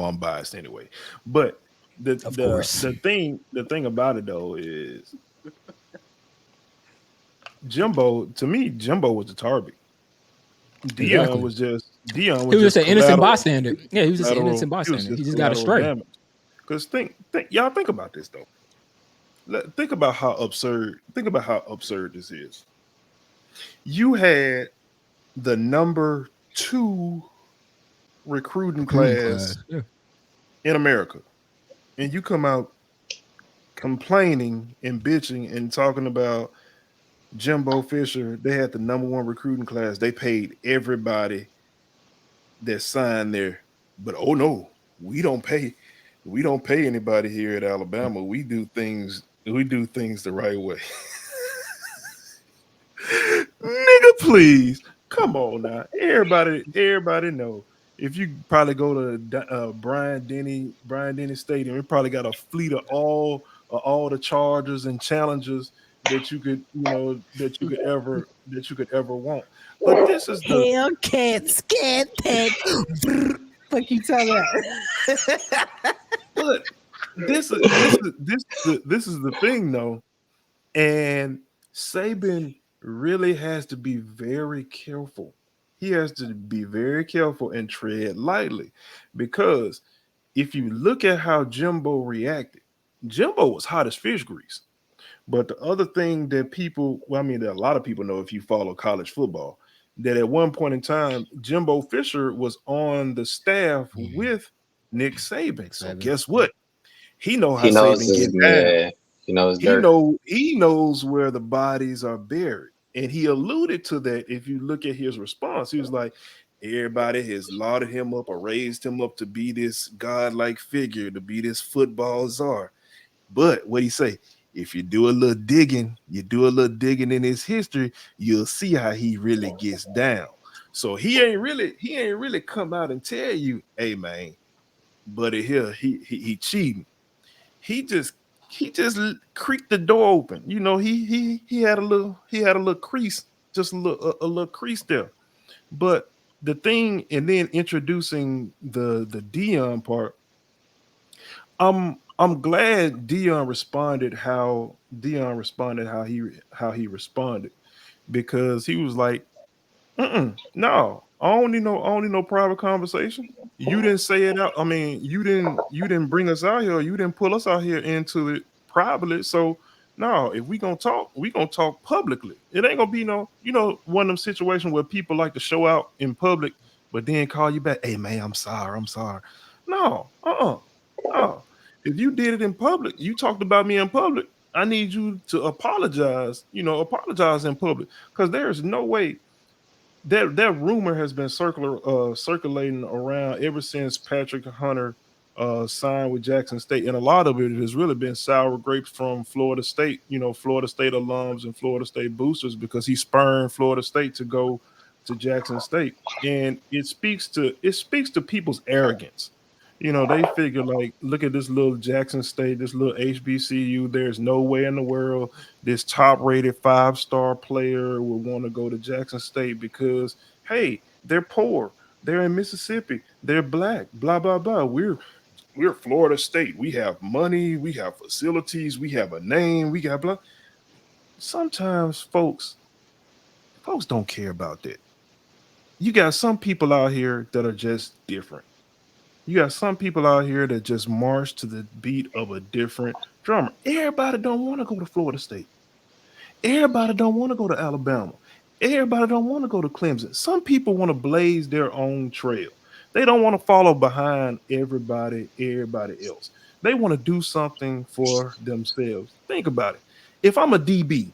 I'm biased anyway. But the Of the course, the thing about it though is Jimbo. To me, Jimbo was the target. exactly. Dion He was was just just an innocent collateral. bystander. Yeah, he was just an innocent He was bystander. just He just got collateral astray. damage. Because y'all think about this though. Think about how absurd. Think about how absurd this is. You had the number two recruiting Recruiting class class. Yeah. in America, and you come out complaining and bitching and talking about Jimbo Fisher. They had the number one recruiting class. They paid everybody that signed there. But oh no, we don't pay. We don't pay anybody here at Alabama. We do things. We do things the right way. Nigga, please come on now. Everybody know. If you probably go to Brian Denny Stadium, it probably got a fleet of all the Chargers and Challengers that you could ever want. But this is the Hellcat, scat pack. Fuck you tell that. but this is the thing though, and Saban really has to be very careful. He has to be very careful and tread lightly because if you look at how Jimbo reacted, Jimbo was hot as fish grease. But the other thing that well, I mean, that a lot of people know if you follow college football, that at one point in time, Jimbo Fisher was on the staff Mhm. with Nick Saban. Nick So Saban. guess what? He know how he knows Saban his get down. yeah, he knows dirt. He knows where the bodies are buried. And he alluded to that if you look at his response. He was like, everybody has lauded him up or raised him up to be this godlike figure, to be this football czar. But what he say? If you do a little digging, in his history, you'll see how he really gets down. So he ain't really come out and tell you, hey man, buddy here, he cheating. He just creaked the door open. He had a little crease, just a little crease there. But the thing, and then introducing the Dion part, I'm glad Dion responded how Dion responded how he responded, because he was like, no, I don't need no private conversation. You didn't say it out. I mean, you didn't bring us out here. You didn't pull us out here into it privately. So no, if we gonna talk publicly. It ain't gonna be no, one of them situations where people like to show out in public, but then call you back. Hey man, I'm sorry. I'm sorry. No, no. If you did it in public, you talked about me in public. I need you to apologize. Apologize in public, because there is no way that rumor has been circulating around ever since Patrick Hunter signed with Jackson State, and a lot of it has really been sour grapes from Florida State. Florida State alums and Florida State boosters, because he spurned Florida State to go to Jackson State, and it speaks to people's arrogance. They figure, like, look at this little Jackson State, this little HBCU. There's no way in the world this top rated 5-star player would want to go to Jackson State, because, hey, they're poor. They're in Mississippi. They're black. Blah blah blah. We're Florida State. We have money. We have facilities. We have a name. We got blah. Sometimes folks don't care about that. You got some people out here that are just different. You got some people out here that just march to the beat of a different drummer. Everybody don't want to go to Florida State. Everybody don't want to go to Alabama. Everybody don't want to go to Clemson. Some people want to blaze their own trail. They don't want to follow behind everybody else. They want to do something for themselves. Think about it. If I'm a DB,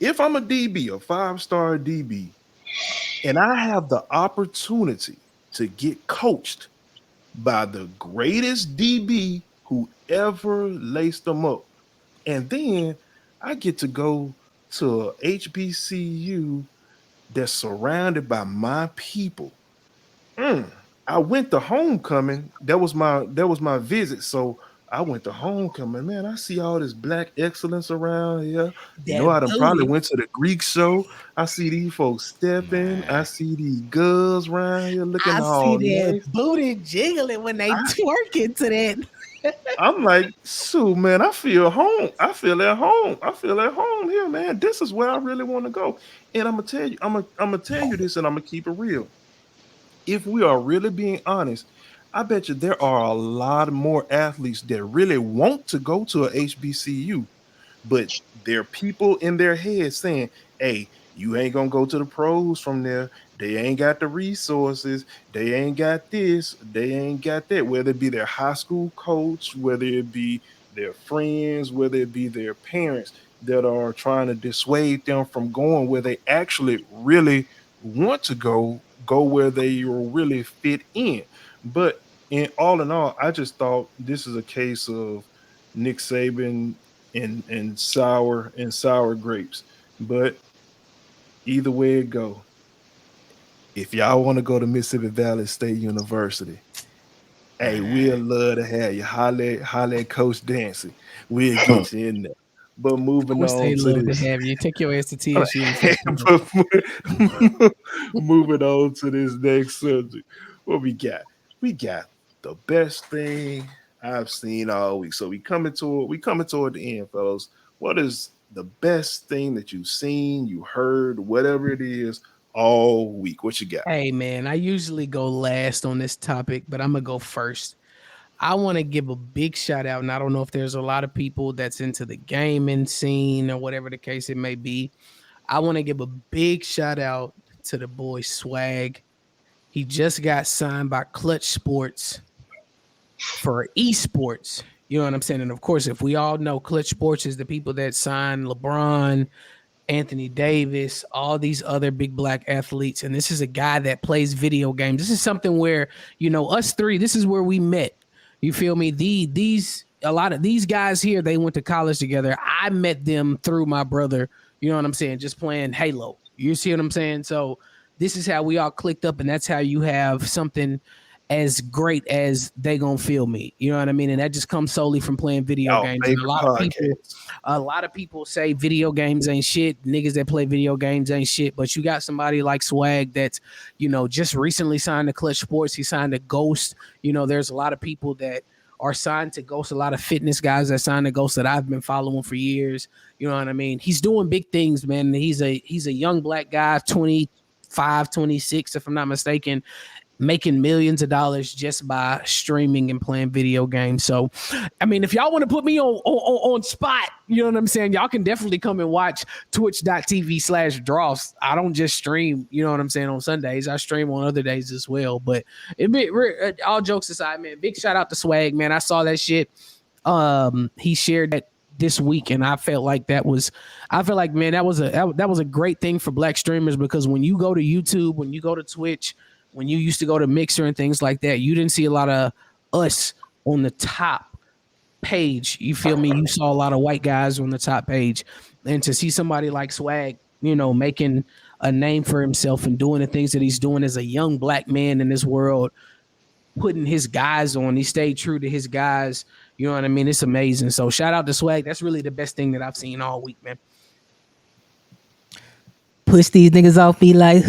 a 5-star DB, and I have the opportunity to get coached by the greatest DB who ever laced them up, and then I get to go to a HBCU that's surrounded by my people. Mm. I went to homecoming. That was my visit. So I went to homecoming. Man, I see all this black excellence around here. That I done probably booty. went to the Greek show. I see these folks stepping. I Man. see these girls around here looking I see all that nice. booty jiggling when they I, twerk into that. I'm like, Sue, man, I feel home. I feel at home. I feel at home here, man. This is where I really want to go. And I'm gonna tell you, I'm gonna tell you this, and I'm gonna keep it real. If we are really being honest, I bet you there are a lot more athletes that really want to go to a HBCU, but there are people in their head saying, hey, you ain't gonna go to the pros from there. They ain't got the resources, they ain't got this, they ain't got that. Whether it be their high school coach, whether it be their friends, whether it be their parents that are trying to dissuade them from going where they actually really want to go where they will really fit in. But in all, I just thought this is a case of Nick Saban and sour grapes. But either way it go, if y'all want to go to Mississippi Valley State University, hey, we'll Man. love to have you. Holler at Coach Dancy. We'll get you in there. But Of moving course, they on to love to this. have you. Take your ass to TSU in September. But moving on to this next subject. What we got? We got the best thing I've seen all week. So we coming toward the end, fellas. What is the best thing that you've seen, you heard, whatever it is, all week? What you got? Hey man, I usually go last on this topic, but I'm gonna go first. I want to give a big shout out, and I don't know if there's a lot of people that's into the gaming scene or whatever the case it may be. I want to give a big shout out to the boy Swag. He just got signed by Clutch Sports for esports. You know what I'm saying? And of course, if we all know Clutch Sports is the people that sign LeBron, Anthony Davis, all these other big black athletes. And this is a guy that plays video games. This is something where, us three, this is where we met. You feel me? These a lot of these guys here, they went to college together. I met them through my brother, you know what I'm saying, just playing Halo. You see what I'm saying? So this is how we all clicked up, and that's how you have something as great as They Gonna Feel Me. You know what I mean? And that just comes solely from playing video Y'all games. And favorite podcast. a lot of people say video games ain't shit. Niggas that play video games ain't shit. But you got somebody like Swag that's, just recently signed to Clutch Sports. He signed to Ghost. There's a lot of people that are signed to Ghost. A lot of fitness guys that signed to Ghost that I've been following for years. You know what I mean? He's doing big things, man. He's a young black guy, 25, 26, if I'm not mistaken, making millions of dollars just by streaming and playing video games. So, I mean, if y'all want to put me on spot, you know what I'm saying? Y'all can definitely come and watch twitch.tv/dross. I don't just stream, you know what I'm saying, on Sundays. I stream on other days as well. But all jokes aside, man, big shout out to Swag, man. I saw that shit. He shared that this week, and I felt like man, that was a great thing for black streamers, because when you go to YouTube, when you go to Twitch, when you used to go to Mixer and things like that, you didn't see a lot of us on the top page. You feel me? You saw a lot of white guys on the top page. And to see somebody like Swag, you know, making a name for himself and doing the things that he's doing as a young black man in this world, putting his guys on, he stayed true to his guys. You know what I mean? It's amazing. So shout out to Swag. That's really the best thing that I've seen all week, man. Push these niggas off me like,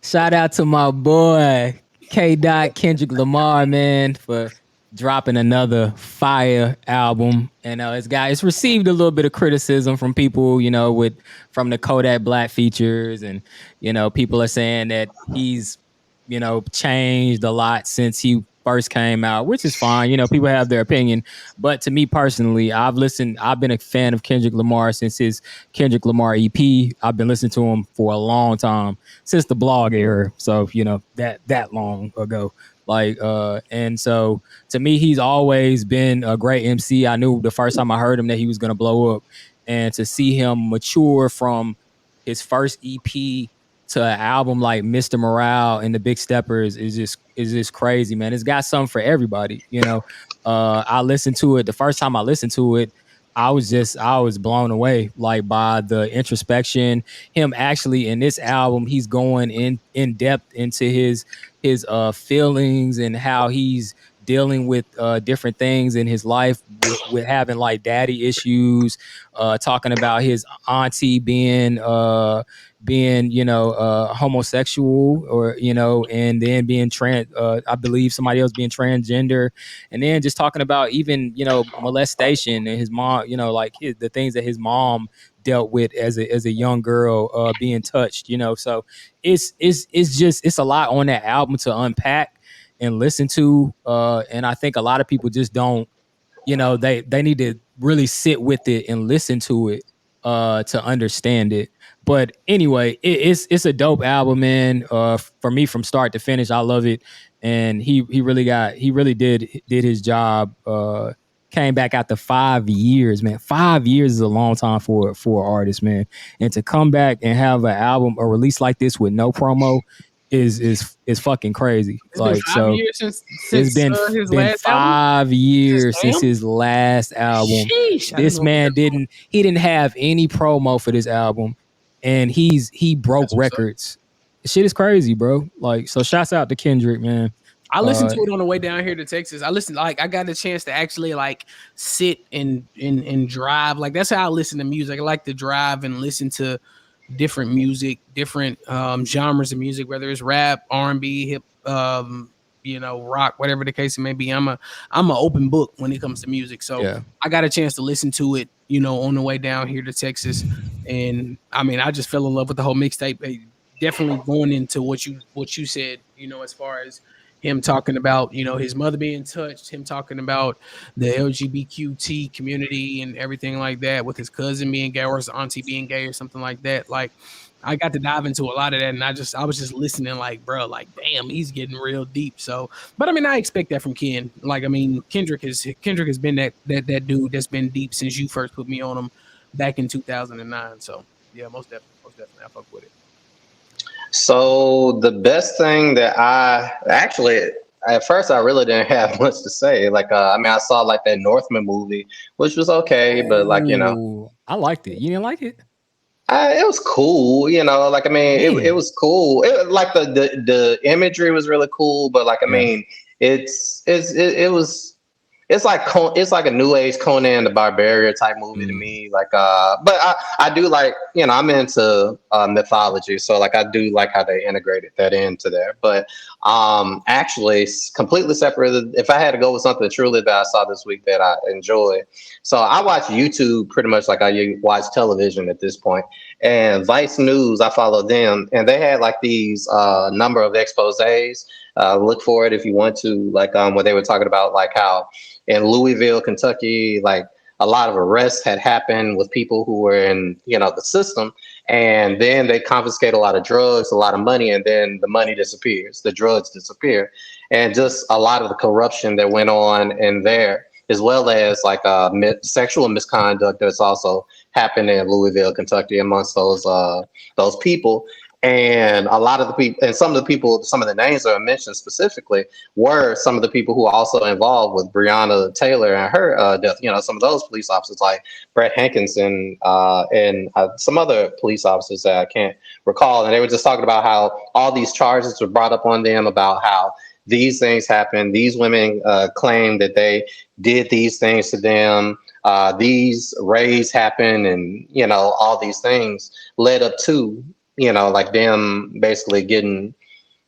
shout out to my boy K. Kendrick Lamar, man, for dropping another fire album. And it's received a little bit of criticism from people, you know, from the Kodak Black features, and you know, people are saying that he's, you know, changed a lot since he first came out, which is fine. You know, people have their opinion. But to me personally, I've been a fan of Kendrick Lamar since his Kendrick Lamar EP. I've been listening to him for a long time, since the blog era. So, you know, that long ago. And so to me, he's always been a great MC. I knew the first time I heard him that he was going to blow up. And to see him mature from his first EP to an album like Mr. Morale and the Big Steppers is just crazy, man. It's got something for everybody, you know. I listened to it the first time I listened to it. I was blown away, like, by the introspection. Him actually in this album, he's going in depth into his feelings and how he's dealing with different things in his life, with having like daddy issues, talking about his auntie being homosexual, or, you know, and then being trans, I believe somebody else being transgender, and then just talking about even, you know, molestation and his mom, you know, like the things that his mom dealt with as a young girl, being touched, you know. So it's a lot on that album to unpack and listen to, and I think a lot of people just don't, you know, they need to really sit with it and listen to it to understand it. But anyway, it's a dope album, man. For me, from start to finish, I love it, and he really did his job. Came back after 5 years, man. 5 years is a long time for an artist, man. And to come back and have an album, a release like this with no promo is fucking crazy. It's like, been 5 years since it's been his been last 5 album? years since his last album. Sheesh, This man didn't have any promo for this album, and he broke records. Shit is crazy, bro. Like, so shouts out to Kendrick, man. I listened to it on the way down here to Texas. I got a chance to actually like sit and drive. Like, that's how I listen to music. I like to drive and listen to different music, different genres of music, whether it's rap, R&B, hip, you know, rock, whatever the case it may be. I'm an open book when it comes to music. So yeah. I got a chance to listen to it, you know, on the way down here to Texas. And I mean, I just fell in love with the whole mixtape. Definitely going into what you said, you know, as far as him talking about, you know, his mother being touched, him talking about the LGBTQ community and everything like that, with his cousin being gay or his auntie being gay or something like that. Like, I got to dive into a lot of that, and I was just listening like, bro, like, damn, he's getting real deep. So, but I mean, I expect that from Ken. Like, I mean, Kendrick has been that dude that's been deep since you first put me on him back in 2009. So yeah, most definitely I fuck with it. So the best thing that at first I really didn't have much to say. Like, I mean, I saw like that Northman movie, which was okay, but like, you know, I liked it. You didn't like it? It was cool, you know. Like, I mean, it was cool. Like the imagery was really cool, but like, I mean, it was. It's like a new age Conan the Barbarian type movie to me. Like, but I do like, you know, I'm into mythology, so like I do like how they integrated that into there. But Actually, completely separated. If I had to go with something truly that I saw this week that I enjoyed, so I watch YouTube pretty much like I watch television at this point. And Vice News, I follow them, and they had like these number of exposés. Look for it if you want to, like where they were talking about like how in Louisville, Kentucky, like a lot of arrests had happened with people who were in, the system, and then they confiscate a lot of drugs, a lot of money, and then the money disappears, the drugs disappear, and just a lot of the corruption that went on in there, as well as like sexual misconduct that's also happened in Louisville, Kentucky, amongst those people. And a lot of the people, and some of the names that are mentioned specifically were some of the people who are also involved with Breonna Taylor and her death. Some of those police officers like Brett Hankinson and some other police officers that I can't recall. And they were just talking about how all these charges were brought up on them about how these things happened. These women claim that they did these things to them. These raids happened, and all these things led up to like them basically getting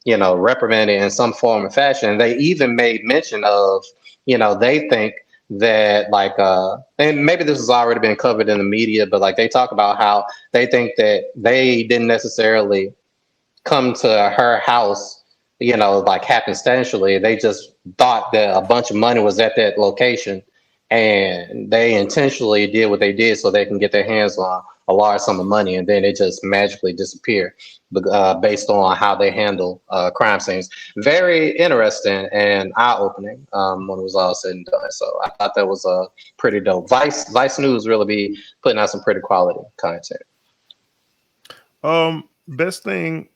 reprimanded in some form or fashion. They even made mention of they think that like and maybe this has already been covered in the media, but like they talk about how they think that they didn't necessarily come to her house like happenstantially. They just thought that a bunch of money was at that location, and they intentionally did what they did so they can get their hands on a large sum of money, and then it just magically disappear based on how they handle crime scenes. Very interesting and eye-opening when it was all said and done. So I thought that was pretty dope. Vice News really be putting out some pretty quality content. Best thing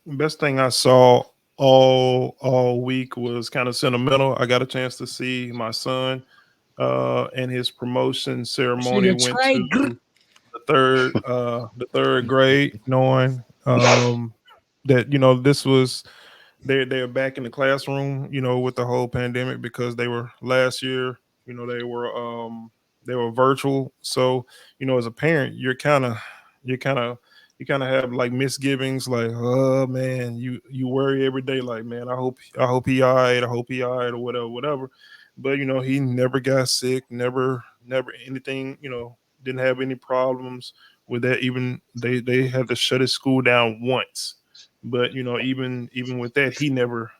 I saw all week was kind of sentimental. I got a chance to see my son and his promotion ceremony. Went to the third grade, knowing that this was they're back in the classroom, with the whole pandemic, because they were last year, they were virtual. So as a parent, you kind of have like misgivings, like, oh man, you worry every day, like, man, I hope he all right, or whatever. But he never got sick, never anything, didn't have any problems with that. Even they had to shut his school down once, but even with that, he never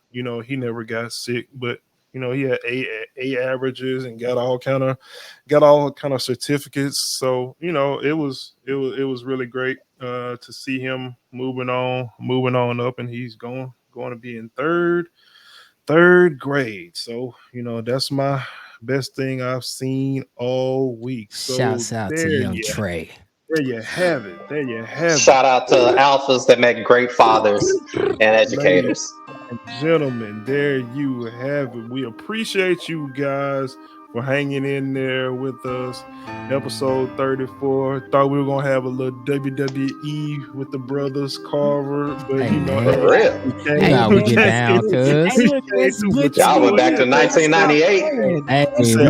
got sick. But he had A averages and got all kind of certificates. So it was really great to see him moving on up, and he's going to be in third grade. So that's my best thing I've seen all week. So Shouts out to Young Trey. There you have it. Shout out to alphas that make great fathers and educators. Ladies and gentlemen, there you have it. We appreciate you guys for hanging in there with us. Episode 34. Thought we were gonna have a little WWE with the brothers Carver, but Hey, For real. Hey, we get down, cuz. Y'all went back to 1998. Hey,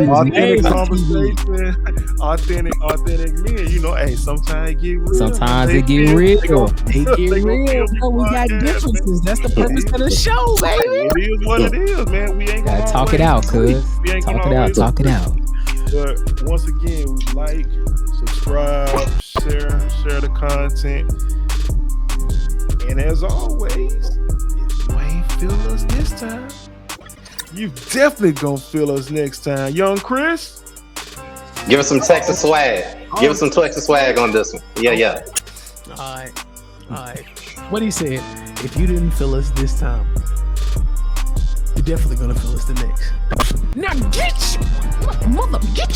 authentic conversation, authentic men. Hey, sometimes it get real. Sometimes it get real. It get real, bro. We got differences. That's the purpose of the show, baby. It is what it is, man. We ain't gonna Talk it out, cuz. Talk it out. But once again, we like, subscribe, share the content. And as always, if you ain't feel us this time, you definitely gonna feel us next time. Young Chris, Give us some Texas swag. Give us some Texas swag on this one. Yeah. All right. What he said, if you didn't feel us this time, you're definitely gonna feel us the next. Now get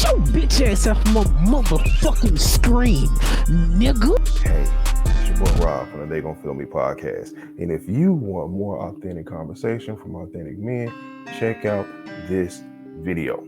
your bitch ass off my motherfucking screen, nigga. Hey, it's your boy Rob from the They Gon' Feel Me podcast. And if you want more authentic conversation from authentic men, check out this video.